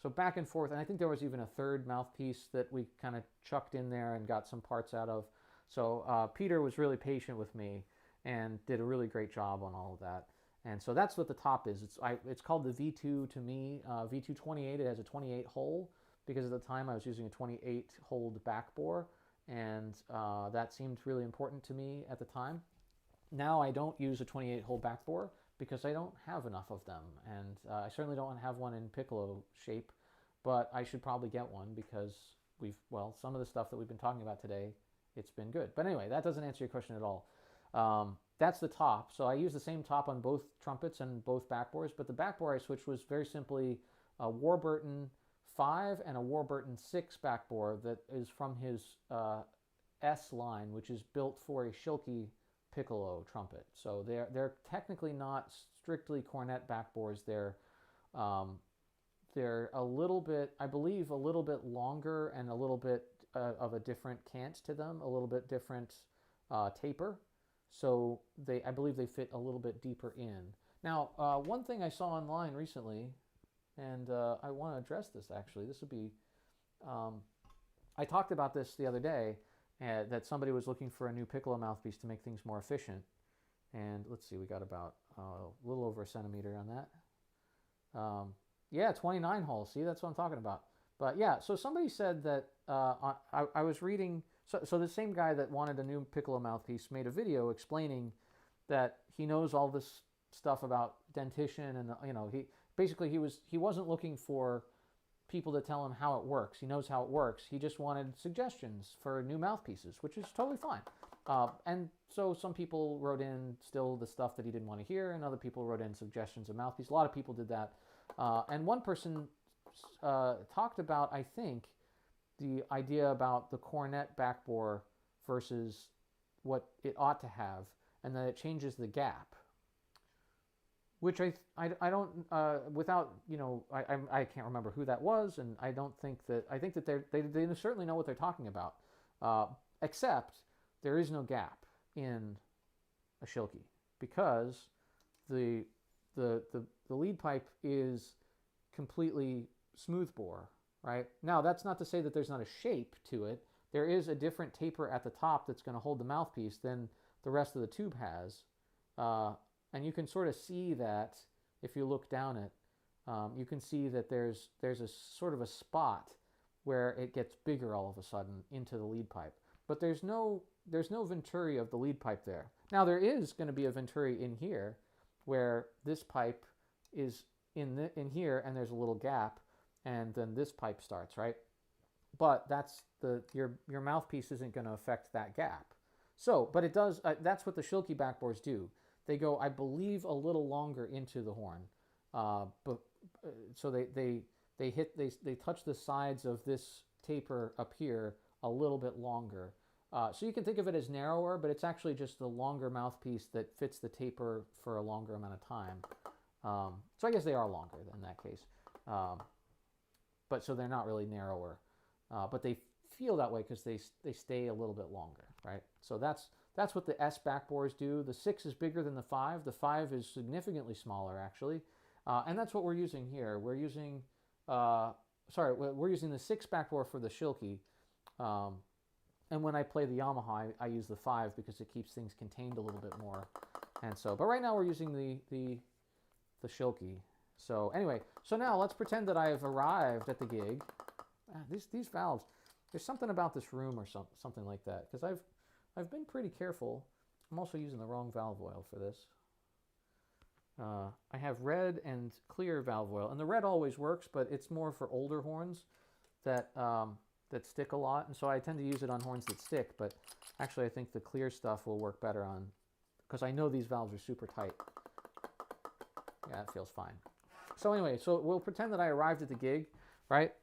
so back and forth. And I think there was even a third mouthpiece that we kind of chucked in there and got some parts out of. So Peter was really patient with me and did a really great job on all of that. And so that's what the top is. It's called the V2 to me. V228, it has a 28 hole because at the time I was using a 28 hold back bore, and that seemed really important to me at the time. Now I don't use a 28 hole back bore because I don't have enough of them, and I certainly don't have one in piccolo shape, but I should probably get one because some of the stuff that we've been talking about today, it's been good. But anyway, that doesn't answer your question at all. That's the top. So I use the same top on both trumpets and both backbores, but the backbore I switched was very simply a Warburton 5 and a Warburton 6 backbore that is from his S line, which is built for a Schilke piccolo trumpet. So they're technically not strictly cornet backbores. They're a little bit, I believe, a little bit longer and a little bit of a different cant to them, a little bit different taper. So I believe they fit a little bit deeper in. Now, one thing I saw online recently, and I want to address this actually. This would be, I talked about this the other day, that somebody was looking for a new piccolo mouthpiece to make things more efficient. And let's see, we got about a little over a centimeter on that. Yeah, 29 holes. See, that's what I'm talking about. But yeah, so somebody said that I was reading. So the same guy that wanted a new piccolo mouthpiece made a video explaining that he knows all this stuff about dentition, and he wasn't looking for people to tell him how it works. He knows how it works. He just wanted suggestions for new mouthpieces, which is totally fine. And so some people wrote in still the stuff that he didn't want to hear, and other people wrote in suggestions of mouthpiece. A lot of people did that. And one person talked about, I think, the idea about the cornet backbore versus what it ought to have, and that it changes the gap. Which I don't, without, I can't remember who that was, and I don't think that, I think that they certainly know what they're talking about, except there is no gap in a Schilke, because the lead pipe is completely smooth bore, right? Now, that's not to say that there's not a shape to it. There is a different taper at the top that's going to hold the mouthpiece than the rest of the tube has. And you can sort of see that if you look down it. You can see that there's a sort of a spot where it gets bigger all of a sudden into the lead pipe. But there's no venturi of the lead pipe there. Now, there is going to be a venturi in here where this pipe is in here and there's a little gap. and then this pipe starts, right? But that's your mouthpiece isn't going to affect that gap. So, but it does. That's what the Schilke backbores do. They go, I believe, a little longer into the horn, but so they touch the sides of this taper up here a little bit longer. So you can think of it as narrower, but it's actually just a longer mouthpiece that fits the taper for a longer amount of time. So I guess they are longer in that case. But so they're not really narrower, but they feel that way because they stay a little bit longer, right? So that's what the S backbores do. The 6 is bigger than the 5. The 5 is significantly smaller, actually, and that's what we're using here. We're using we're using the 6 backbore for the Schilke, and when I play the Yamaha, I use the 5 because it keeps things contained a little bit more. And so, but right now we're using the Schilke. So anyway, so now let's pretend that I have arrived at the gig. These valves, there's something about this room or something like that, because I've been pretty careful. I'm also using the wrong valve oil for this. I have red and clear valve oil, and the red always works, but it's more for older horns that that stick a lot, and so I tend to use it on horns that stick. But actually, I think the clear stuff will work better on, because I know these valves are super tight. Yeah, it feels fine. So anyway, so we'll pretend that I arrived at the gig, right,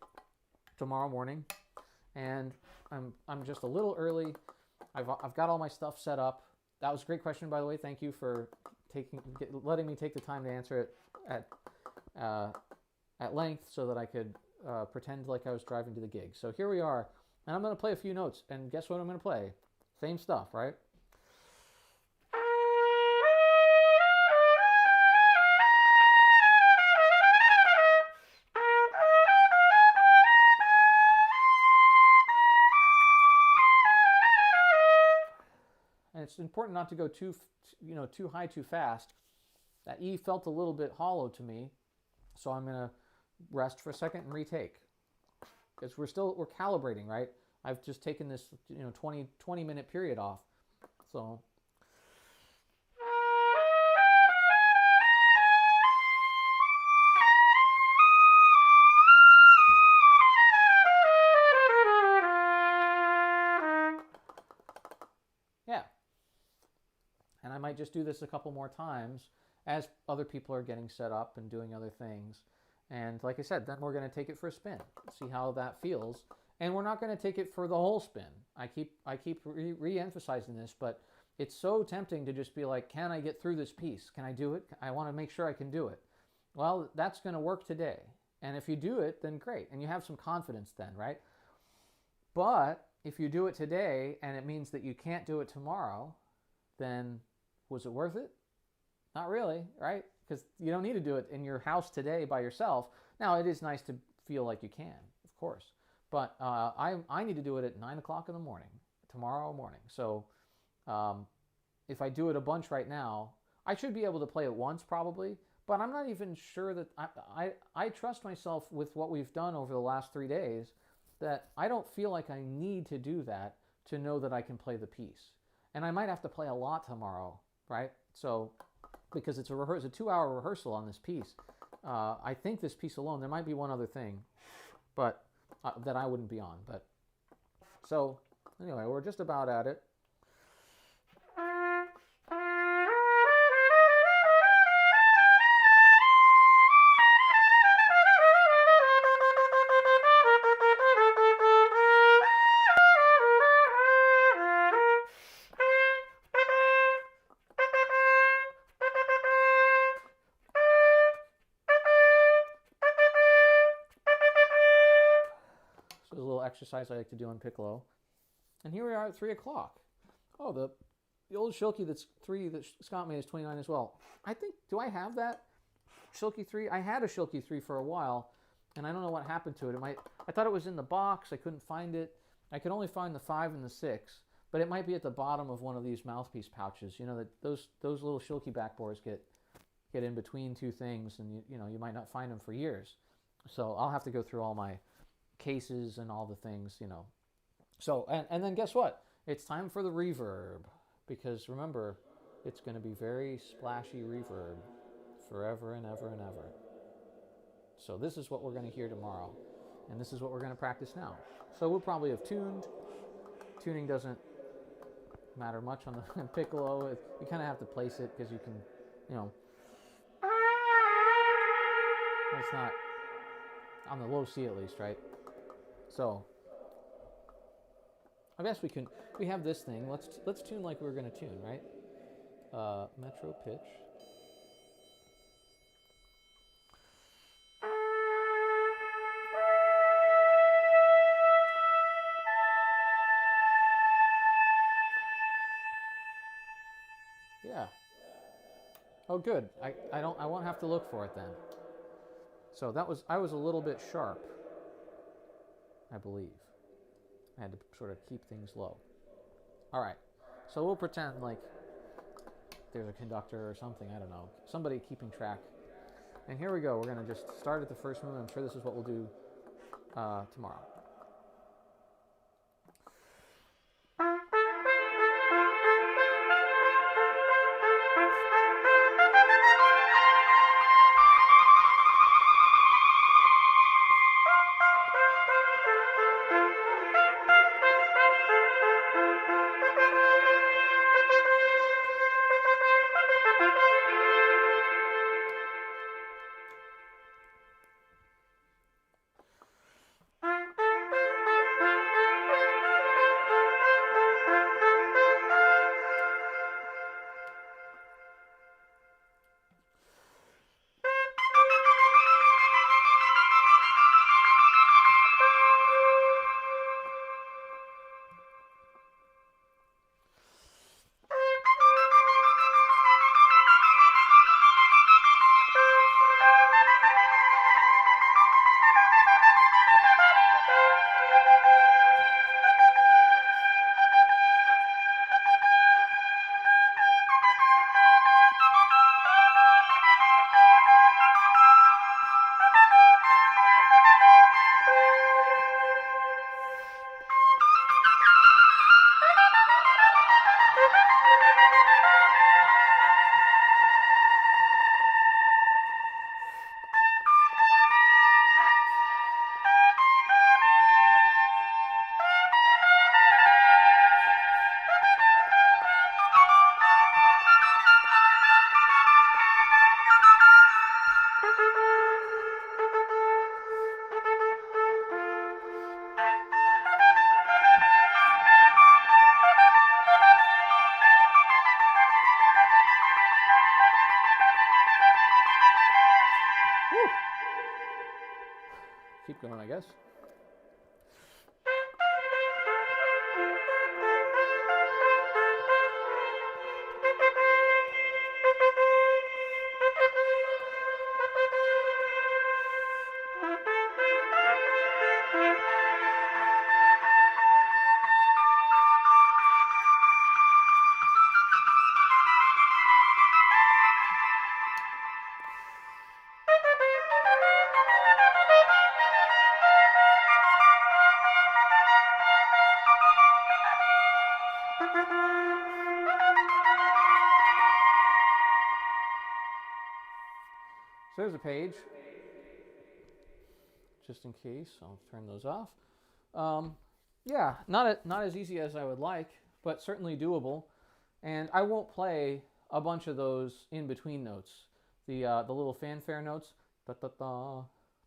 tomorrow morning, and I'm just a little early. I've got all my stuff set up. That was a great question, by the way. Thank you for letting me take the time to answer it at length so that I could pretend like I was driving to the gig. So here we are, and I'm going to play a few notes, and guess what I'm going to play? Same stuff, right? And it's important not to go too high too fast. That E felt a little bit hollow to me, so I'm going to rest for a second and retake, because we're calibrating, right? I've just taken this 20 minute period off. So yeah. And I might just do this a couple more times as other people are getting set up and doing other things. And like I said, then we're going to take it for a spin, see how that feels. And we're not going to take it for the whole spin. I keep re-emphasizing this, but it's so tempting to just be like, can I get through this piece? Can I do it? I want to make sure I can do it. Well, that's going to work today. And if you do it, then great. And you have some confidence then, right? But if you do it today and it means that you can't do it tomorrow, then was it worth it? Not really, right? Because you don't need to do it in your house today by yourself. Now, it is nice to feel like you can, of course. But I need to do it at 9 o'clock in the morning, tomorrow morning. So if I do it a bunch right now, I should be able to play it once probably. But I'm not even sure that I trust myself with what we've done over the last 3 days, that I don't feel like I need to do that to know that I can play the piece. And I might have to play a lot tomorrow, right? So, because it's a 2-hour rehearsal on this piece. I think this piece alone, there might be one other thing, but that I wouldn't be on. But so anyway, we're just about at it. So a little exercise I like to do on piccolo. And here we are at 3 o'clock. Oh, the old Schilke that's 3 that Scott made is 29 as well. I think, do I have that Schilke 3? I had a Schilke 3 for a while, and I don't know what happened to it. I thought it was in the box. I couldn't find it. I could only find the 5 and the 6, but it might be at the bottom of one of these mouthpiece pouches. You know, that those little Schilke backbores get in between two things, and you might not find them for years. So I'll have to go through all my cases and all the things, So, and then guess what? It's time for the reverb, because remember, it's going to be very splashy reverb forever and ever and ever. So this is what we're going to hear tomorrow, and this is what we're going to practice now. So we'll probably have tuned. Tuning doesn't matter much on the piccolo. You kind of have to place it because you can, it's not on the low C at least, right? So I guess we have this thing. Let's tune like we're going to tune, right? Metro pitch. Yeah. Oh, good. I won't have to look for it then. So I was a little bit sharp, I believe. I had to sort of keep things low. All right. So we'll pretend like there's a conductor or something. I don't know. Somebody keeping track. And here we go. We're going to just start at the first movement. I'm sure this is what we'll do tomorrow. Keep going, I guess. So there's a page, just in case. I'll turn those off. Yeah, not as easy as I would like, but certainly doable. And I won't play a bunch of those in between notes. The little fanfare notes. Da, da, da,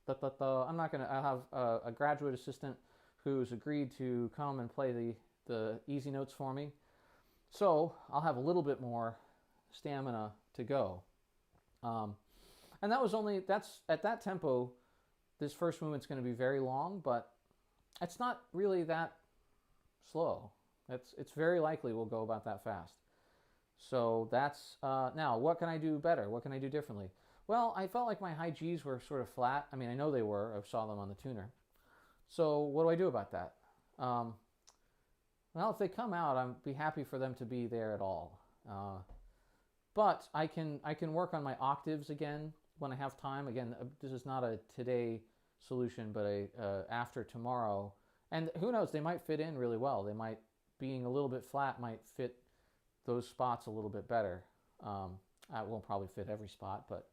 da, da, da. I'm not gonna. I'll have a graduate assistant who's agreed to come and play the easy notes for me. So I'll have a little bit more stamina to go. And that's at that tempo, this first movement's going to be very long, but it's not really that slow. It's very likely we'll go about that fast. So that's, now, what can I do better? What can I do differently? Well, I felt like my high Gs were sort of flat. I mean, I know they were. I saw them on the tuner. So what do I do about that? Well, if they come out, I'd be happy for them to be there at all. But I can work on my octaves again when I have time. Again, this is not a today solution, but a after tomorrow. And who knows, they might fit in really well. They might, being a little bit flat, might fit those spots a little bit better. I won't probably fit every spot, but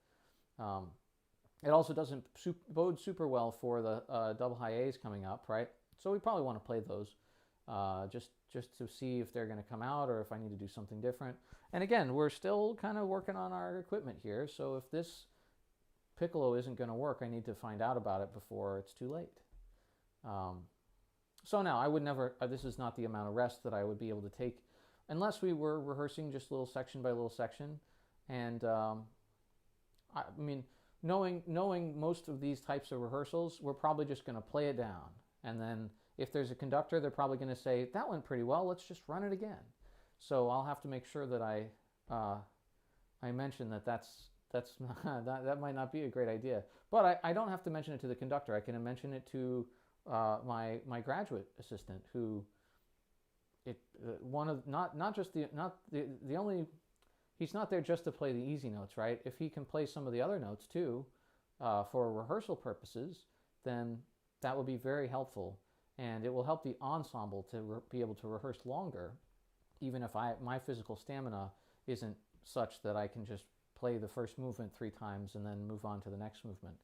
It also doesn't bode super well for the double high A's coming up, right? So we probably want to play those just to see if they're going to come out or if I need to do something different. And again, we're still kind of working on our equipment here, so if this piccolo isn't going to work, I need to find out about it before it's too late. So now, I would never, this is not the amount of rest that I would be able to take unless we were rehearsing just little section by little section. And I mean, knowing most of these types of rehearsals, we're probably just going to play it down. And then if there's a conductor, they're probably going to say, that went pretty well, let's just run it again. So I'll have to make sure that I mention that that might not be a great idea. But I don't have to mention it to the conductor. I can mention it to my graduate assistant, who he's not there just to play the easy notes, right? If he can play some of the other notes too, for rehearsal purposes, then that will be very helpful, and it will help the ensemble to be able to rehearse longer, even if my physical stamina isn't such that I can just play the first movement 3 times and then move on to the next movement.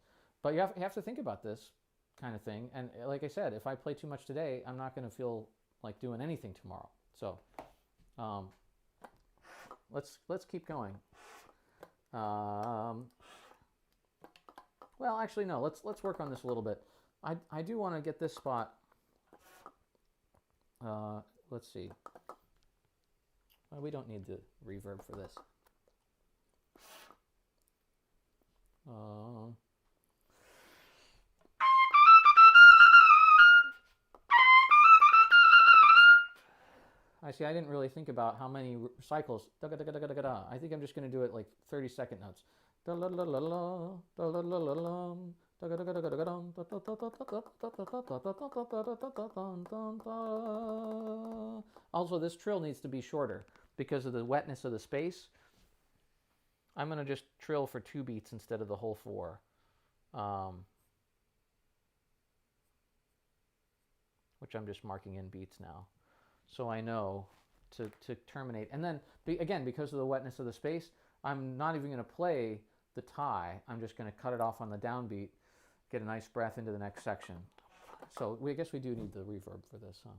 But you have to think about this kind of thing. And like I said, if I play too much today, I'm not going to feel like doing anything tomorrow. So let's keep going. Well, actually, no. Let's work on this a little bit. I do want to get this spot. Let's see. Well, we don't need the reverb for this. I see, I didn't really think about how many cycles. I think I'm just going to do it like 30-second notes. Also, this trill needs to be shorter because of the wetness of the space. I'm going to just trill for 2 beats instead of the whole 4. Which I'm just marking in beats now. So I know to terminate. And then, again, because of the wetness of the space, I'm not even going to play the tie. I'm just going to cut it off on the downbeat, get a nice breath into the next section. So I guess we do need the reverb for this, huh?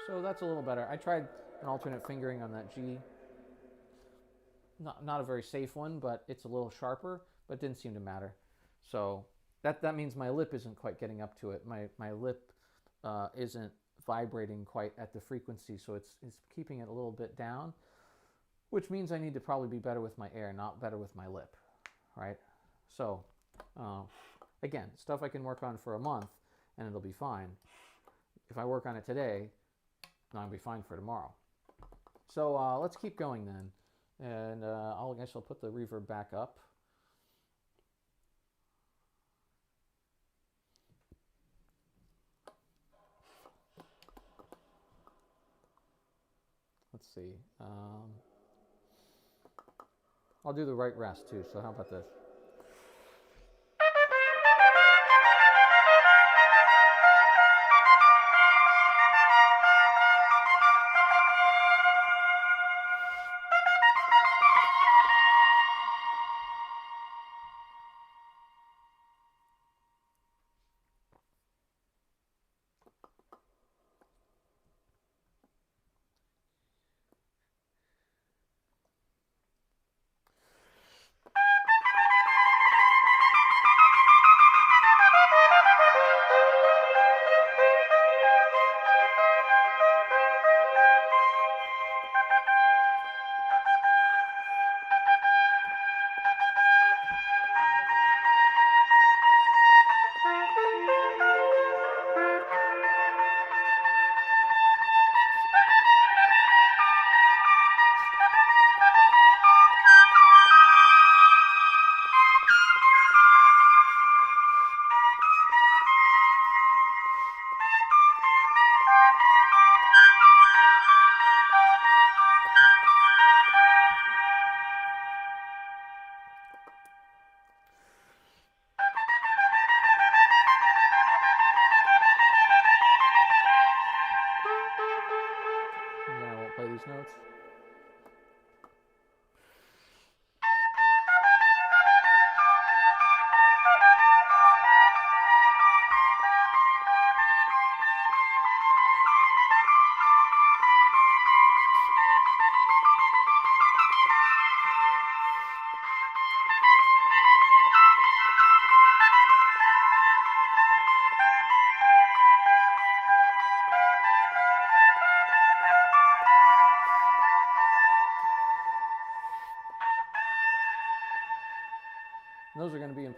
So that's a little better. I tried an alternate fingering on that G. Not a very safe one, but it's a little sharper, but it didn't seem to matter. So that means my lip isn't quite getting up to it. My lip isn't vibrating quite at the frequency, so it's keeping it a little bit down, which means I need to probably be better with my air, not better with my lip, right? So again, stuff I can work on for a month and it'll be fine. If I work on it today, I'll be fine for tomorrow. So let's keep going then. And I guess I'll put the reverb back up. Let's see. I'll do the right rest too, so how about this?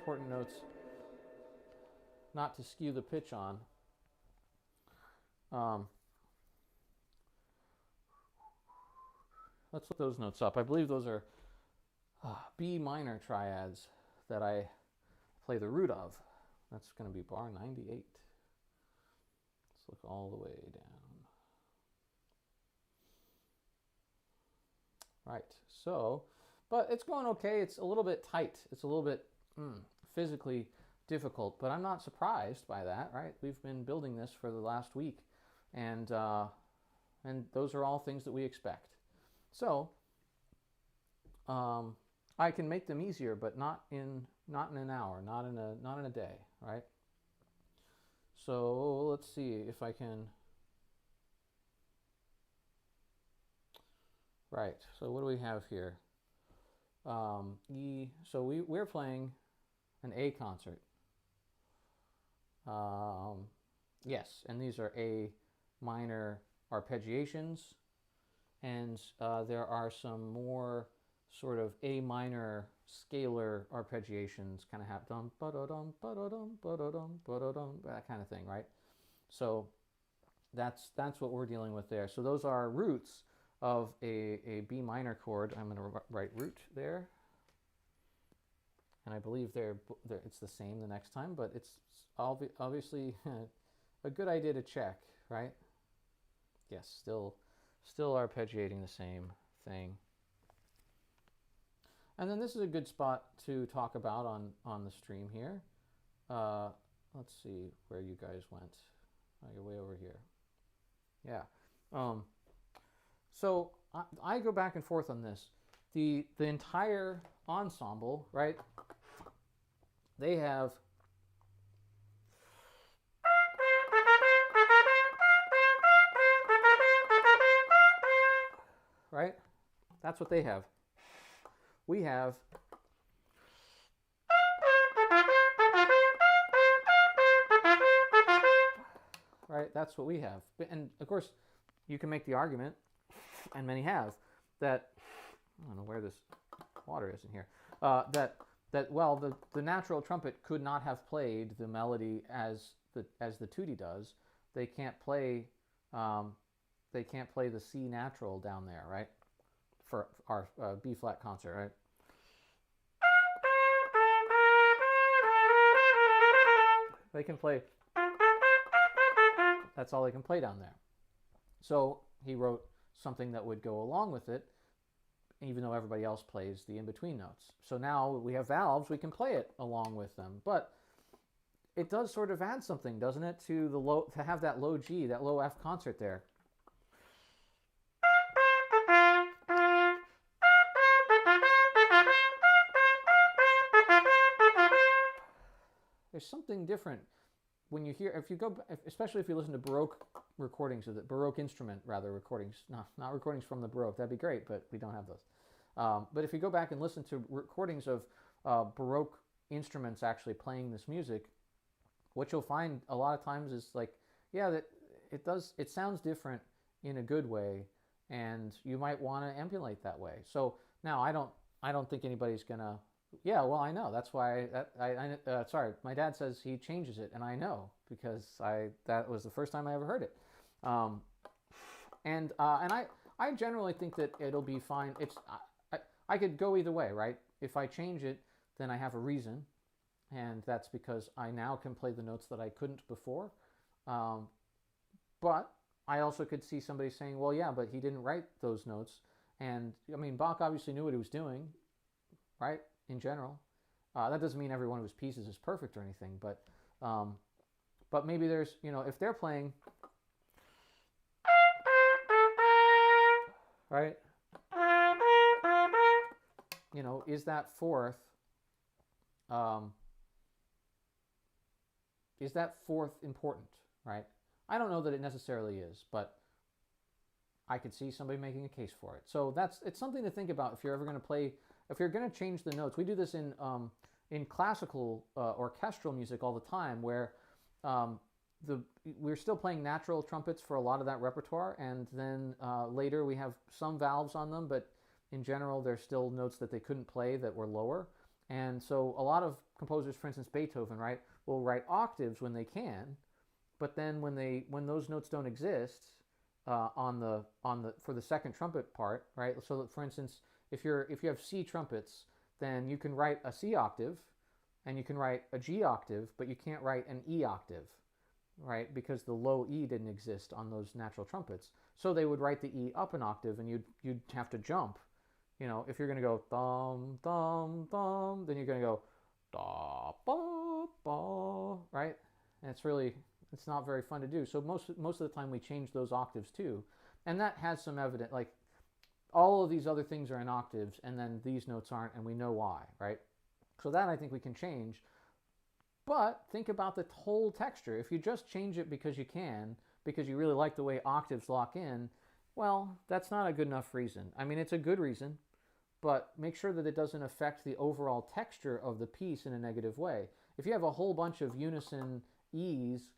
important notes not to skew the pitch on. Let's look those notes up. I believe those are B minor triads that I play the root of. That's going to be bar 98. Let's look all the way down. Right, so, but it's going okay. It's a little bit tight. It's a little bit physically difficult, but I'm not surprised by that, right? We've been building this for the last week, and those are all things that we expect. So, I can make them easier, but not in an hour, not in a day, right? So let's see if I can. Right. So what do we have here? E. So we're playing an A concert. Yes, and these are A minor arpeggiations, and there are some more sort of A minor scalar arpeggiations, kind of have dum ba da dum ba da dum ba da dum ba da dum, that kind of thing, right? So that's what we're dealing with there. So those are roots of a B minor chord. I'm going to write root there, and I believe it's the same the next time, but it's obviously a good idea to check, right? Yes, still arpeggiating the same thing. And then this is a good spot to talk about on the stream here. Let's see where you guys went. Oh, you're way over here. Yeah. So I go back and forth on this. The entire ensemble, right? They have right? That's what they have. We have right? That's what we have. And of course, you can make the argument, and many have, that I don't know where this water is in here. That well, the natural trumpet could not have played the melody as the tutti does. They can't play the C natural down there, right? For our B flat concert, right? They can play. That's all they can play down there. So he wrote something that would go along with it, even though everybody else plays the in-between notes. So now we have valves, we can play it along with them. But it does sort of add something, doesn't it, to the low, to have that low G, that low F concert there. There's something different when you hear, especially if you listen to Baroque recordings of the Baroque instrument, rather recordings, not recordings from the Baroque. That'd be great, but we don't have those. But if you go back and listen to recordings of Baroque instruments actually playing this music, what you'll find a lot of times is like, yeah, that it sounds different in a good way, and you might want to emulate that way. So now I don't think anybody's gonna. Yeah, well, I know. That's why sorry, my dad says he changes it, and I know because that was the first time I ever heard it. And I generally think that it'll be fine. I could go either way, right? If I change it, then I have a reason, and that's because I now can play the notes that I couldn't before. But I also could see somebody saying, well, yeah, but he didn't write those notes. And I mean, Bach obviously knew what he was doing, right? In general, that doesn't mean every one of his pieces is perfect or anything, but maybe there's, if they're playing, right, is that fourth important, right? I don't know that it necessarily is, but I could see somebody making a case for it. So it's something to think about if you're ever going to play. If you're going to change the notes, we do this in classical orchestral music all the time, where we're still playing natural trumpets for a lot of that repertoire, and then later we have some valves on them, but in general there's still notes that they couldn't play that were lower. And so a lot of composers, for instance, Beethoven, right, will write octaves when they can, but then when those notes don't exist on the for the second trumpet part, right? So that, for instance, if you have C trumpets, then you can write a C octave, and you can write a G octave, but you can't write an E octave, right? Because the low E didn't exist on those natural trumpets. So they would write the E up an octave, and you'd have to jump. You know, if you're going to go thumb thumb thumb, then you're going to go da ba ba, right? And it's not very fun to do. So most of the time we change those octaves too, and that has some evidence. Like all of these other things are in octaves, and then these notes aren't, and we know why, right? So that I think we can change. But think about the whole texture. If you just change it because you can, because you really like the way octaves lock in, well, that's not a good enough reason. I mean, it's a good reason, but make sure that it doesn't affect the overall texture of the piece in a negative way. If you have a whole bunch of unison E's,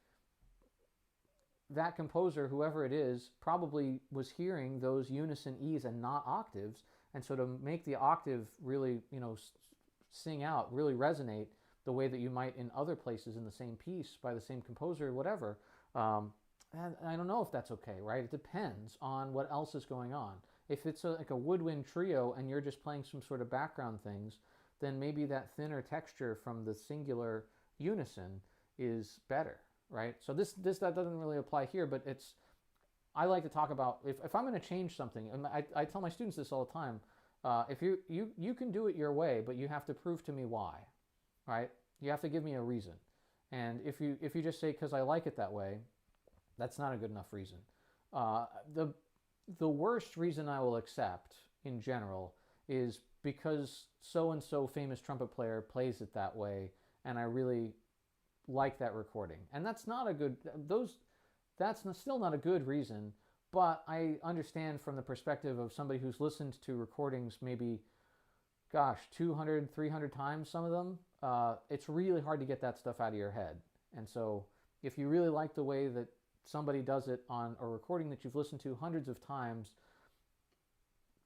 that composer, whoever it is, probably was hearing those unison E's and not octaves. And so to make the octave really, sing out, really resonate the way that you might in other places in the same piece by the same composer, whatever, and I don't know if that's okay, right? It depends on what else is going on. If it's like a woodwind trio and you're just playing some sort of background things, then maybe that thinner texture from the singular unison is better, right? So that doesn't really apply here, but I like to talk about if I'm going to change something, and I tell my students this all the time. If you can do it your way, but you have to prove to me why, right? You have to give me a reason. And if you just say because I like it that way, that's not a good enough reason. The worst reason I will accept in general is because so and so famous trumpet player plays it that way, and I really like that recording. And that's not a good still not a good reason. But I understand from the perspective of somebody who's listened to recordings maybe, 200, 300 times, some of them, it's really hard to get that stuff out of your head. And so if you really like the way that somebody does it on a recording that you've listened to hundreds of times,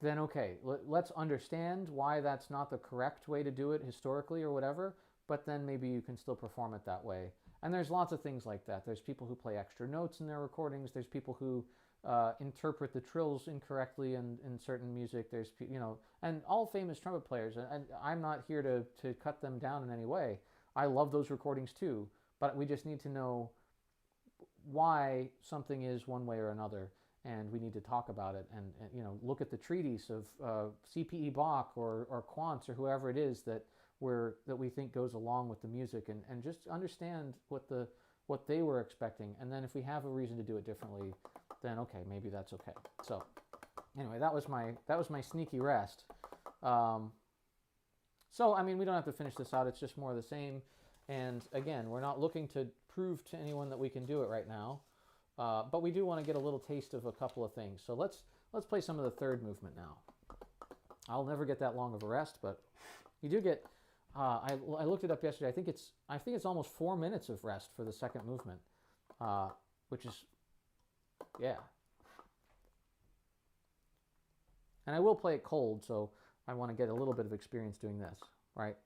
then okay, let's understand why that's not the correct way to do it historically or whatever, but then maybe you can still perform it that way. And there's lots of things like that. There's people who play extra notes in their recordings. There's people who interpret the trills incorrectly in certain music. There's, and all famous trumpet players, and I'm not here to cut them down in any way. I love those recordings too, but we just need to know why something is one way or another, and we need to talk about it and look at the treatise of C.P.E. Bach or Quantz or whoever it is that we think goes along with the music, and just understand what they were expecting. And then if we have a reason to do it differently, then okay, maybe that's okay. So anyway, that was my sneaky rest. So I mean, we don't have to finish this out. It's just more of the same. And again, we're not looking to prove to anyone that we can do it right now, but we do want to get a little taste of a couple of things. So let's play some of the third movement now. I'll never get that long of a rest, but you do get. I looked it up yesterday. I think it's almost 4 minutes of rest for the second movement, which is, yeah. And I will play it cold, so I want to get a little bit of experience doing this, right?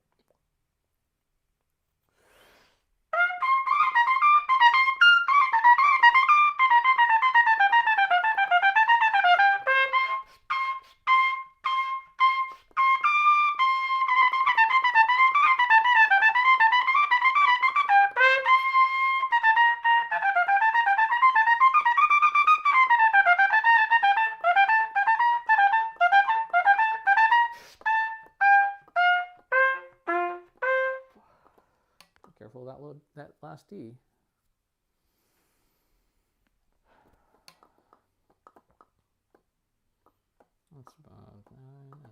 Careful that last D. That's about 9 and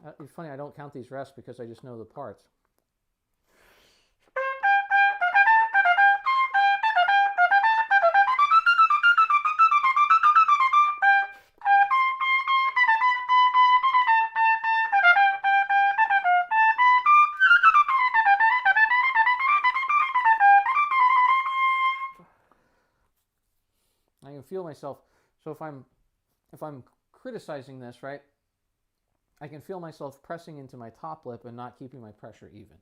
10. It's funny, I don't count these rests because I just know the parts. I can feel myself. So if I'm criticizing this, right, I can feel myself pressing into my top lip and not keeping my pressure even.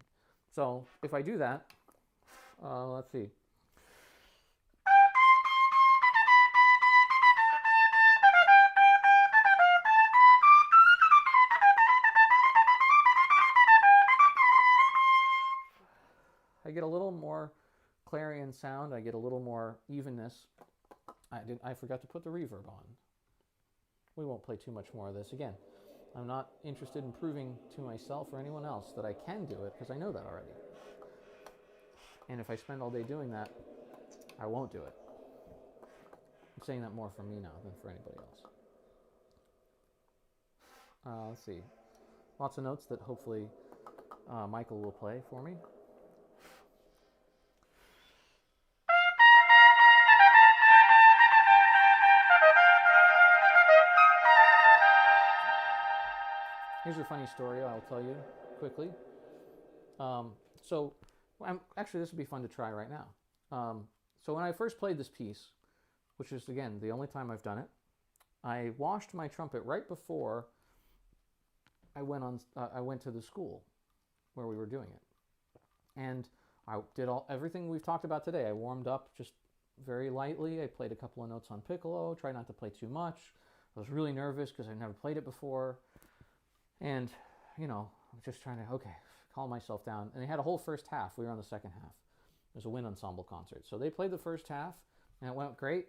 So if I do that, let's see. I get a little more clarion sound. I get a little more evenness. I forgot to put the reverb on. We won't play too much more of this. Again, I'm not interested in proving to myself or anyone else that I can do it, because I know that already. And if I spend all day doing that, I won't do it. I'm saying that more for me now than for anybody else. Let's see. Lots of notes that hopefully Michael will play for me. Here's a funny story I'll tell you quickly. Actually, this would be fun to try right now. So when I first played this piece, which is, again, the only time I've done it, I washed my trumpet right before I went to the school where we were doing it. And I did everything we've talked about today. I warmed up just very lightly. I played a couple of notes on piccolo, tried not to play too much. I was really nervous because I'd never played it before. And, I'm just trying to, calm myself down. And they had a whole first half. We were on the second half. It was a wind ensemble concert. So they played the first half, and it went great.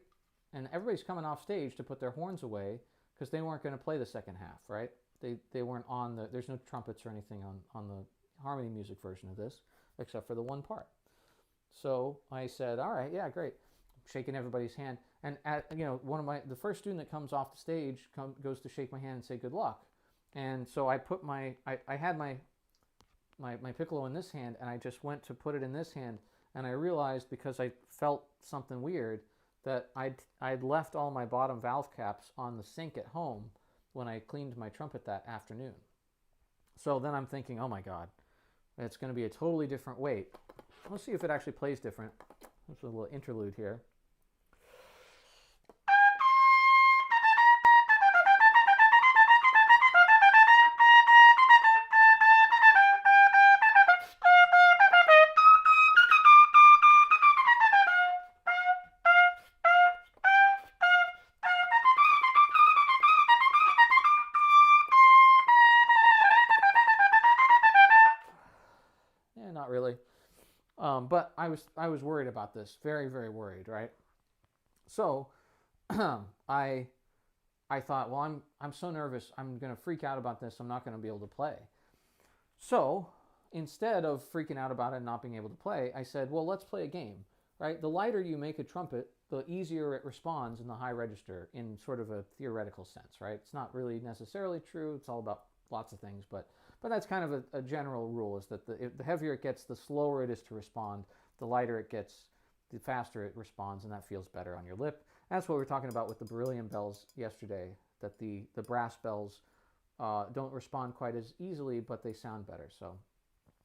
And everybody's coming off stage to put their horns away because they weren't going to play the second half, right? They weren't on there's no trumpets or anything on the harmony music version of this, except for the one part. So I said, all right, yeah, great. Shaking everybody's hand. And the first student that comes off the stage goes to shake my hand and say good luck. And so I put I had my piccolo in this hand, and I just went to put it in this hand, and I realized, because I felt something weird, that I'd left all my bottom valve caps on the sink at home when I cleaned my trumpet that afternoon. So then I'm thinking, oh my God, it's going to be a totally different weight. Let's see if it actually plays different. There's a little interlude here. Not really. But I was worried about this. Very, very worried, right? So I thought, well, I'm so nervous. I'm going to freak out about this. I'm not going to be able to play. So instead of freaking out about it and not being able to play, I said, well, let's play a game, right? The lighter you make a trumpet, the easier it responds in the high register, in sort of a theoretical sense, right? It's not really necessarily true. It's all about lots of things, but that's kind of a general rule, is that the heavier it gets, the slower it is to respond. The lighter it gets, the faster it responds, and that feels better on your lip. That's what we were talking about with the beryllium bells yesterday, that the brass bells don't respond quite as easily, but they sound better. So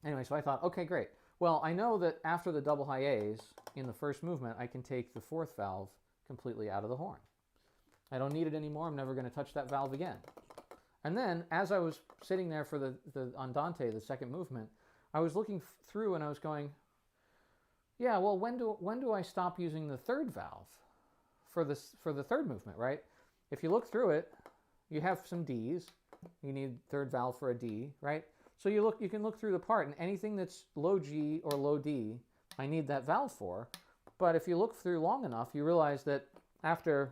anyway, so I thought, okay, great. Well, I know that after the double high A's in the first movement, I can take the fourth valve completely out of the horn. I don't need it anymore. I'm never going to touch that valve again. And then, as I was sitting there for the Andante, the second movement, I was looking through and I was going, yeah, well, when do I stop using the third valve for the third movement, right? If you look through it, you have some D's. You need third valve for a D, right? So you can look through the part, and anything that's low G or low D, I need that valve for. But if you look through long enough, you realize that after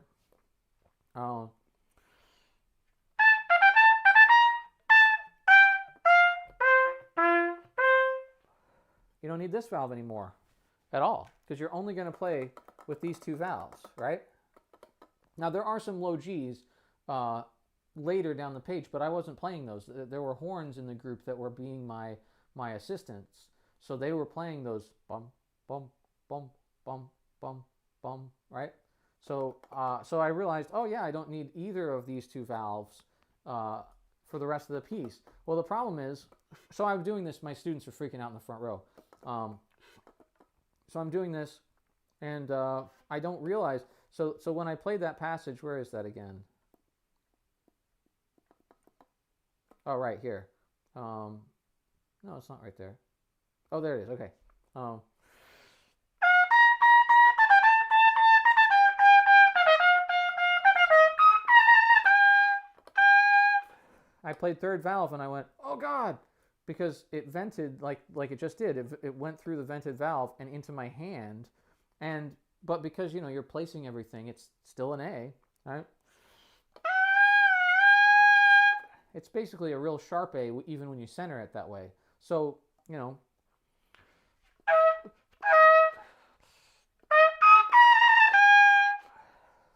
you don't need this valve anymore at all, because you're only going to play with these two valves, right? Now, there are some low Gs later down the page, but I wasn't playing those. There were horns in the group that were being my assistants, so they were playing those bum, bum, bum, bum, bum, bum, right? So I realized, oh yeah, I don't need either of these two valves for the rest of the piece. Well, the problem is, so I'm doing this, my students are freaking out in the front row. So I'm doing this, and I don't realize, so when I played that passage, where is that again? Oh, right here. No, it's not right there. Oh, there it is. Okay. Um, I played third valve and I went, oh God, because it vented like it just did. It went through the vented valve and into my hand, and but because you're placing everything, it's still an A, right? It's basically a real sharp A even when you center it that way. So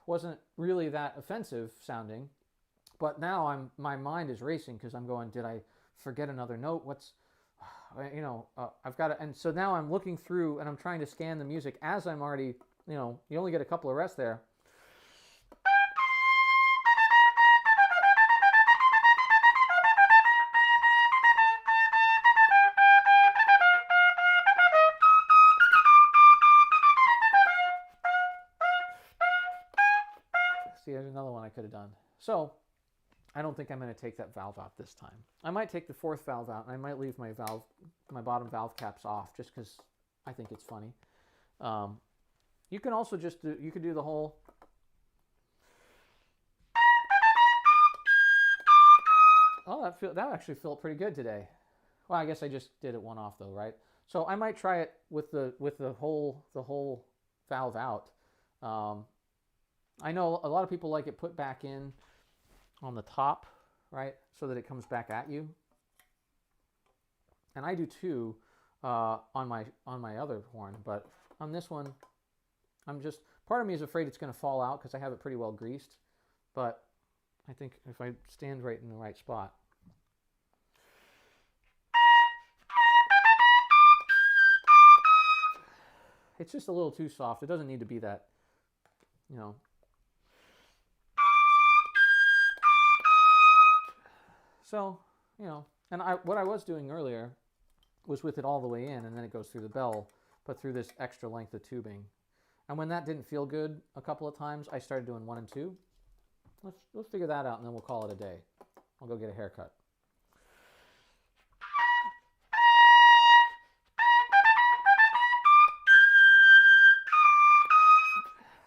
wasn't really that offensive sounding, but now my mind is racing because I'm going, did I forget another note? I've got to, and so now I'm looking through and I'm trying to scan the music as I'm already, you only get a couple of rests there. See, there's another one I could have done. So I don't think I'm going to take that valve out this time. I might take the fourth valve out, and I might leave my bottom valve caps off, just because I think it's funny. You can also just do the whole. Oh, that actually felt pretty good today. Well, I guess I just did it one off though, right? So I might try it with the whole valve out. I know a lot of people like it put back in on the top, right, so that it comes back at you. And I do too on my other horn, but on this one, part of me is afraid it's going to fall out because I have it pretty well greased. But I think if I stand right in the right spot. It's just a little too soft. It doesn't need to be that, So, and what I was doing earlier was with it all the way in, and then it goes through the bell, but through this extra length of tubing. And when that didn't feel good a couple of times, I started doing 1 and 2. Let's figure that out, and then we'll call it a day. I'll go get a haircut.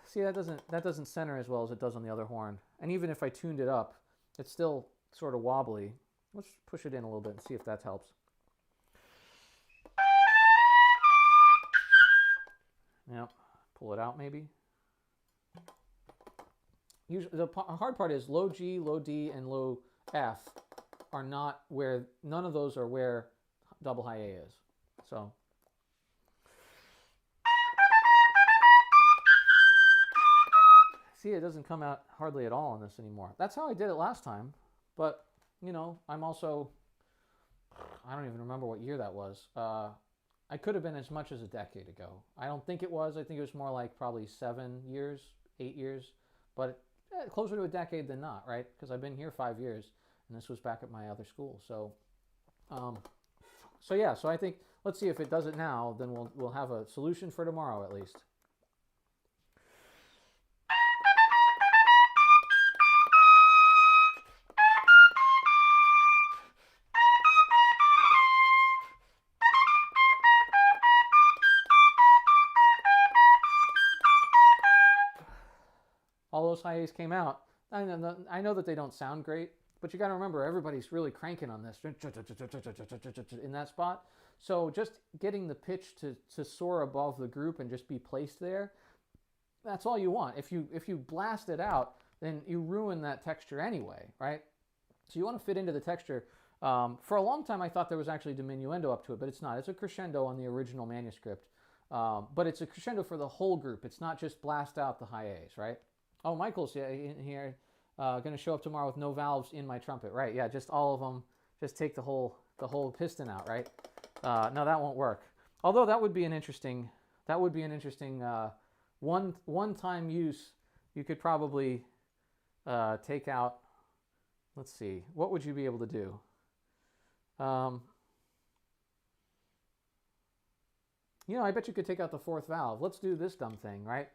See, that doesn't center as well as it does on the other horn. And even if I tuned it up, it's still sort of wobbly. Let's push it in a little bit and see if that helps. Yep. Pull it out maybe. Usually, the hard part is low G, low D, and low F are not where, none of those are where double high A is. So. See, it doesn't come out hardly at all on this anymore. That's how I did it last time. But, I'm also, I don't even remember what year that was. I could have been as much as a decade ago. I don't think it was. I think it was more like probably 7 years, 8 years. But closer to a decade than not, right? Because I've been here 5 years, and this was back at my other school. So, yeah. So I think, let's see if it does it now. Then we'll have a solution for tomorrow at least. All those high A's came out. I know that they don't sound great, but you got to remember everybody's really cranking on this in that spot. So just getting the pitch to soar above the group and just be placed there, that's all you want. If you blast it out, then you ruin that texture anyway, right? So you want to fit into the texture. For a long time, I thought there was actually diminuendo up to it, but it's not. It's a crescendo on the original manuscript, but it's a crescendo for the whole group. It's not just blast out the high A's, right? Oh, Michael's in here, going to show up tomorrow with no valves in my trumpet, right? Yeah, just all of them. Just take the whole piston out, right? No, that won't work. Although that would be an interesting one-time use. You could probably take out. Let's see, what would you be able to do? I bet you could take out the fourth valve. Let's do this dumb thing, right?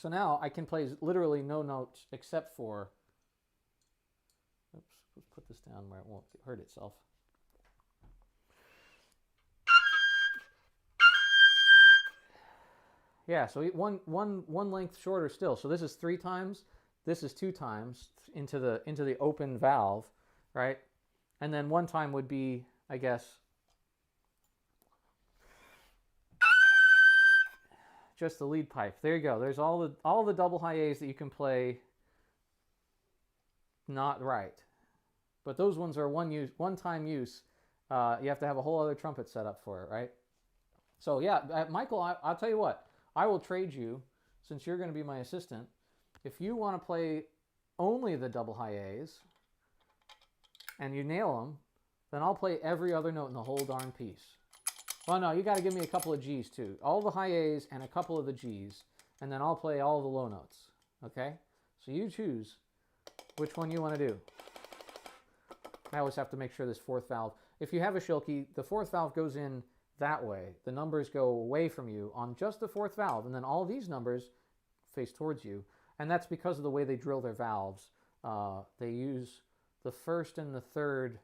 So now I can play literally no notes except for, oops, let's put this down where it won't hurt itself. Yeah, so one length shorter still. So this is 3 times, this is 2 times into the open valve, right? And then 1 time would be, I guess, just the lead pipe. There you go. There's all the double high A's that you can play not right. But those ones are one time use. You have to have a whole other trumpet set up for it, right? So yeah, Michael, I'll tell you what. I will trade you, since you're going to be my assistant, if you want to play only the double high A's and you nail them, then I'll play every other note in the whole darn piece. Well, no, you got to give me a couple of G's too. All the high A's and a couple of the G's, and then I'll play all the low notes. Okay? So you choose which one you want to do. I always have to make sure this 4th valve. If you have a Schilke, the 4th valve goes in that way. The numbers go away from you on just the 4th valve, and then all these numbers face towards you. And that's because of the way they drill their valves. They use the 1st and the 3rd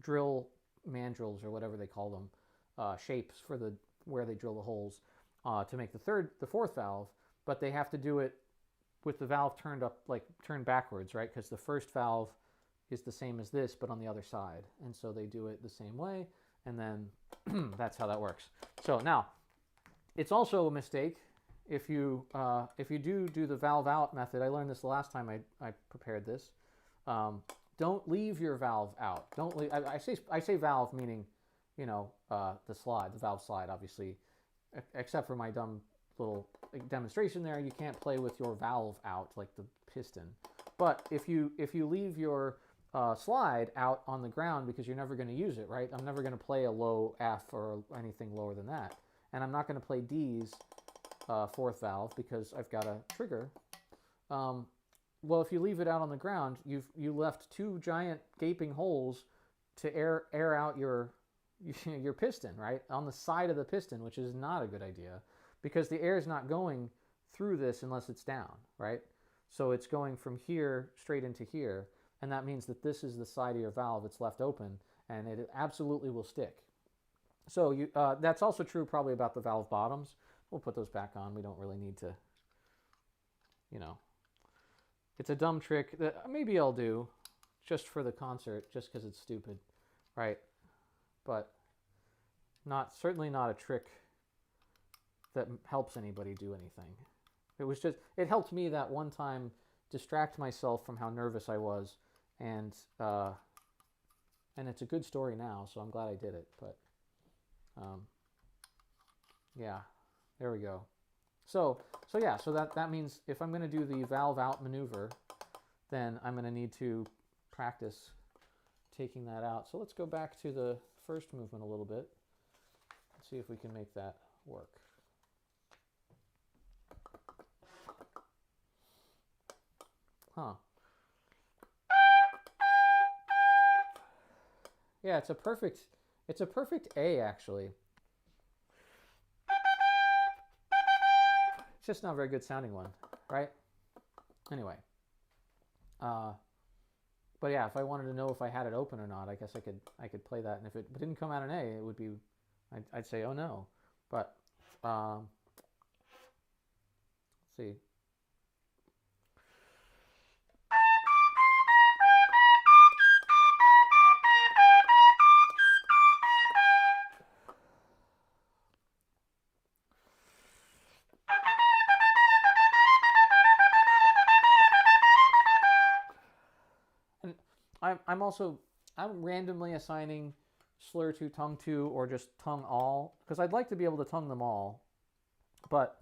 drill mandrels, or whatever they call them, shapes for where they drill the holes to make the 4th valve. But they have to do it with the valve turned backwards, right? Because the 1st valve is the same as this, but on the other side, and so they do it the same way. And then that's how that works. So now, it's also a mistake if you do the valve out method. I learned this the last time I prepared this. Don't leave your valve out. Don't leave. I say valve meaning, the valve slide, obviously, except for my dumb little demonstration there. You can't play with your valve out like the piston. But if you leave your slide out on the ground because you're never going to use it, right? I'm never going to play a low F or anything lower than that. And I'm not going to play D's 4th valve because I've got a trigger. Well, if you leave it out on the ground, you left 2 giant gaping holes to air out your piston, right? On the side of the piston, which is not a good idea because the air is not going through this unless it's down, right? So it's going from here straight into here. And that means that this is the side of your valve that's left open, and it absolutely will stick. So that's also true probably about the valve bottoms. We'll put those back on. We don't really need to, It's a dumb trick that maybe I'll do just for the concert, just because it's stupid, right? But certainly not a trick that helps anybody do anything. It helped me that one time distract myself from how nervous I was. And it's a good story now, so I'm glad I did it. But yeah, there we go. So that means if I'm going to do the valve out maneuver, then I'm going to need to practice taking that out. So let's go back to the first movement a little bit and see if we can make that work. Huh. Yeah, it's a perfect A, actually. It's just not a very good sounding one, right? Anyway. But yeah, if I wanted to know if I had it open or not, I guess I could play that, and if it didn't come out an A, it would be, I'd say, oh no. But let's see. I'm randomly assigning slur to, tongue to, or just tongue all, because I'd like to be able to tongue them all. But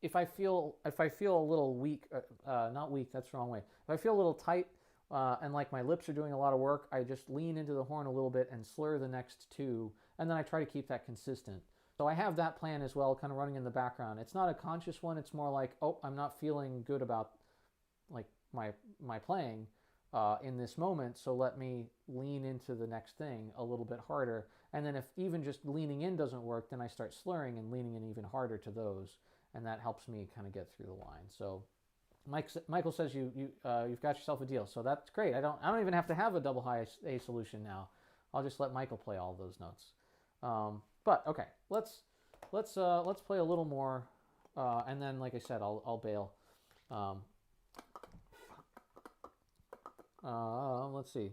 if I feel a little weak, not weak, that's the wrong way. If I feel a little tight and like my lips are doing a lot of work, I just lean into the horn a little bit and slur the next 2, and then I try to keep that consistent. So I have that plan as well, kind of running in the background. It's not a conscious one. It's more like, oh, I'm not feeling good about like my playing. in this moment, so let me lean into the next thing a little bit harder. And then if even just leaning in doesn't work, then I start slurring and leaning in even harder to those, and that helps me kind of get through the line. So Michael says you've got yourself a deal, so that's great. I don't even have to have a double high A solution now. I'll just let Michael play all those notes. But okay, let's play a little more, and then like I said, I'll bail. Let's see.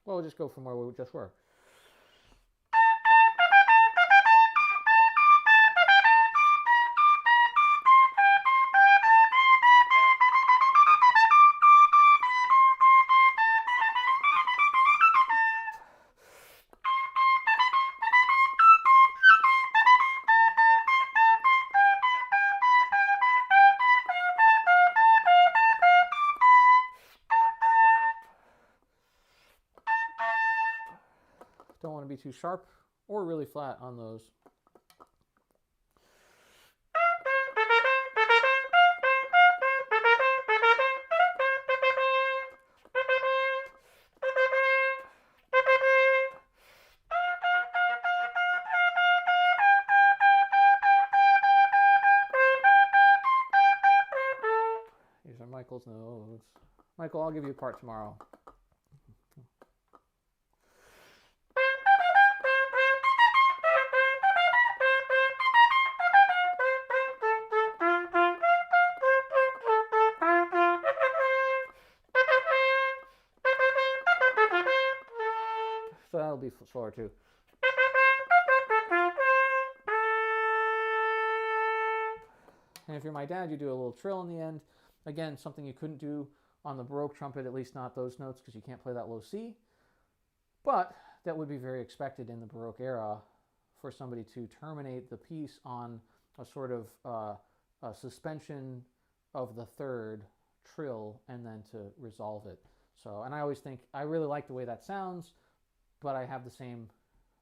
Well, we'll just go from where we just were. Don't want to be too sharp or really flat on those. These are Michael's notes. Michael, I'll give you a part tomorrow. So that'll be slower too. And if you're my dad, you do a little trill in the end. Again, something you couldn't do on the Baroque trumpet, at least not those notes, because you can't play that low C. But that would be very expected in the Baroque era for somebody to terminate the piece on a sort of a suspension of the third trill and then to resolve it. So, and I always think, I really like the way that sounds, but I have the same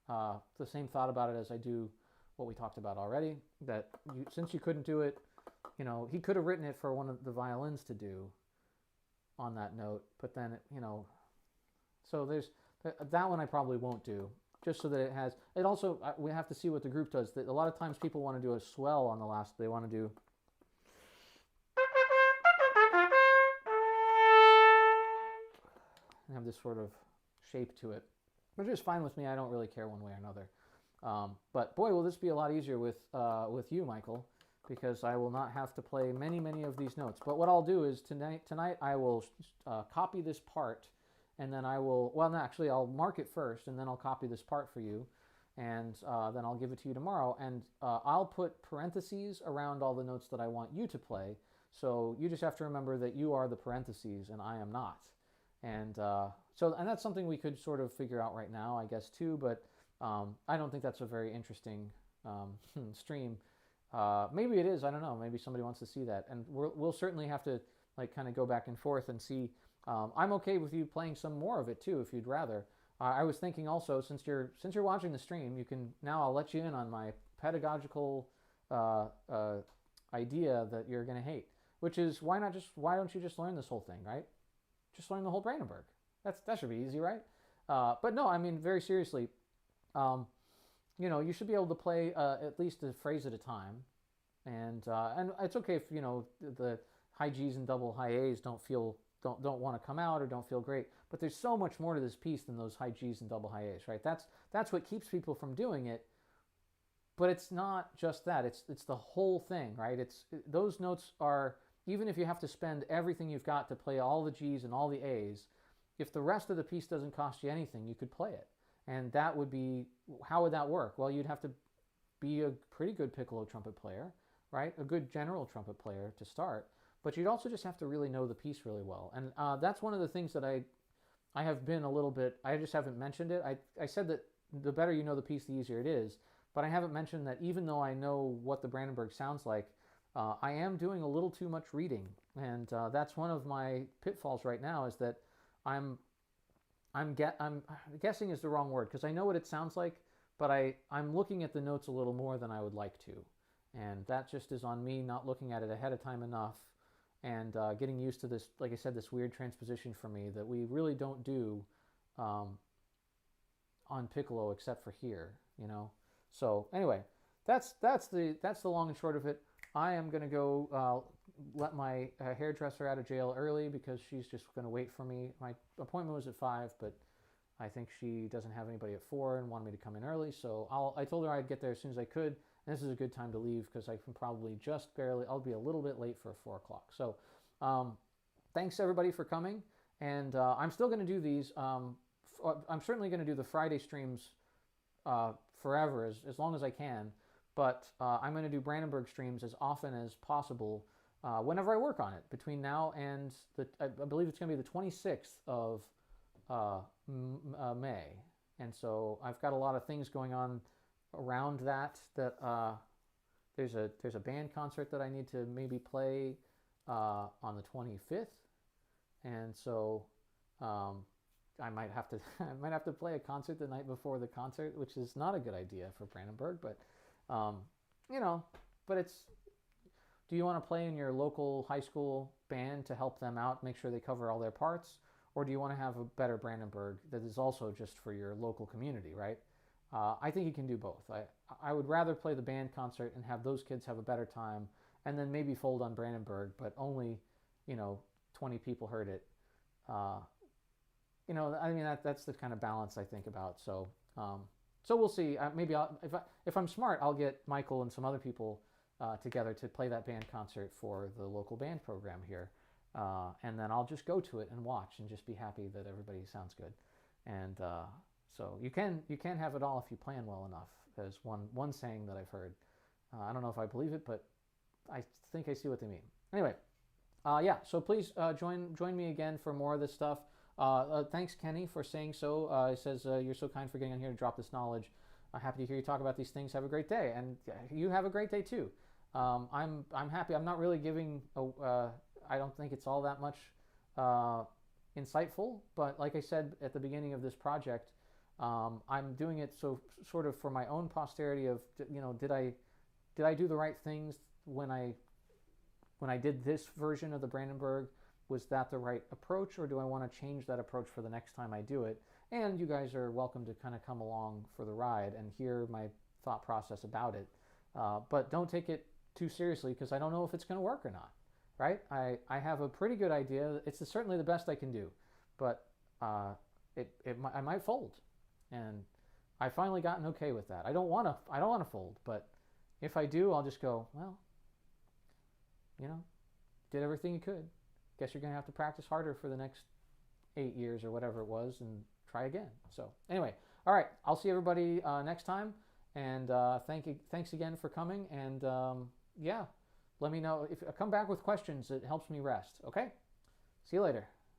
thought about it as I do what we talked about already, that since you couldn't do it, you know, he could have written it for one of the violins to do on that note, but then, so there's, that one I probably won't do, just so that it has, it also, we have to see what the group does. A lot of times people want to do a swell on the last, they want to do, and have this sort of shape to it, which is fine with me. I don't really care one way or another. But boy, will this be a lot easier with you, Michael, because I will not have to play many of these notes. But what I'll do is tonight I will copy this part, and then I will, well, no, actually I'll mark it first, and then I'll copy this part for you, and then I'll give it to you tomorrow, and I'll put parentheses around all the notes that I want you to play. So you just have to remember that you are the parentheses and I am not. And and that's something we could sort of figure out right now, I guess, too, but I don't think that's a very interesting stream. Maybe it is, I don't know, maybe somebody wants to see that, and we'll certainly have to like kind of go back and forth and see. I'm okay with you playing some more of it too, if you'd rather. I was thinking also, since you're watching the stream, you can, now I'll let you in on my pedagogical idea that you're going to hate, which is why don't you just learn this whole thing, right? Just learn the whole Brandenburg. That should be easy, right? But no, I mean, very seriously, you should be able to play at least a phrase at a time, and it's okay if the high G's and double high A's don't want to come out or don't feel great. But there's so much more to this piece than those high G's and double high A's, right? That's what keeps people from doing it. But it's not just that. It's the whole thing, right? Those notes are, even if you have to spend everything you've got to play all the G's and all the A's, if the rest of the piece doesn't cost you anything, you could play it. And that would be, how would that work? Well, you'd have to be a pretty good piccolo trumpet player, right? A good general trumpet player to start. But you'd also just have to really know the piece really well. And that's one of the things that I have been a little bit, I just haven't mentioned it. I said that the better you know the piece, the easier it is. But I haven't mentioned that even though I know what the Brandenburg sounds like, I am doing a little too much reading. And that's one of my pitfalls right now, is that I'm guessing is the wrong word, because I know what it sounds like, but I'm looking at the notes a little more than I would like to. And that just is on me not looking at it ahead of time enough. and getting used to this, like I said, this weird transposition for me that we really don't do um, on piccolo except for here, you know. So anyway, that's the long and short of it. I am gonna go let my hairdresser out of jail early because she's just gonna wait for me. My appointment was at 5, but I think she doesn't have anybody at 4 and wanted me to come in early. So I told her I'd get there as soon as I could. And this is a good time to leave because I can probably just barely, I'll be a little bit late for 4 o'clock. So thanks everybody for coming. And I'm still going to do these. I'm certainly going to do the Friday streams forever, as long as I can. But I'm going to do Brandenburg streams as often as possible whenever I work on it. Between now and, I believe it's going to be the 26th of May. And so I've got a lot of things going on around that there's a band concert that I need to maybe play on the 25th, and so I might have to play a concert the night before the concert, which is not a good idea for Brandenburg, but you know, but it's, do you want to play in your local high school band to help them out, make sure they cover all their parts, or do you want to have a better Brandenburg that is also just for your local community, right? I think you can do both. I would rather play the band concert and have those kids have a better time, and then maybe fold on Brandenburg, but only, 20 people heard it. I mean, that's the kind of balance I think about. So we'll see. Maybe if I'm smart, I'll get Michael and some other people together to play that band concert for the local band program here, and then I'll just go to it and watch and just be happy that everybody sounds good, and. So you can have it all if you plan well enough, as one saying that I've heard. I don't know if I believe it, but I think I see what they mean. Anyway, yeah. So please join me again for more of this stuff. Thanks, Kenny, for saying so. He says you're so kind for getting on here to drop this knowledge. Happy to hear you talk about these things. Have a great day, and you have a great day too. I'm happy. I'm not really giving. I don't think it's all that much insightful, but like I said at the beginning of this project. I'm doing it so sort of for my own posterity of, did I do the right things when I did this version of the Brandenburg? Was that the right approach, or do I want to change that approach for the next time I do it? And you guys are welcome to kind of come along for the ride and hear my thought process about it. But don't take it too seriously because I don't know if it's going to work or not, right? I have a pretty good idea. It's certainly the best I can do, but I might fold. And I finally gotten okay with that. I don't want to fold, but if I do, I'll just go, well, did everything you could. Guess you're going to have to practice harder for the next 8 years or whatever it was and try again. So anyway, all right, I'll see everybody next time. And thanks again for coming. And yeah, let me know if come back with questions. It helps me rest. Okay, see you later.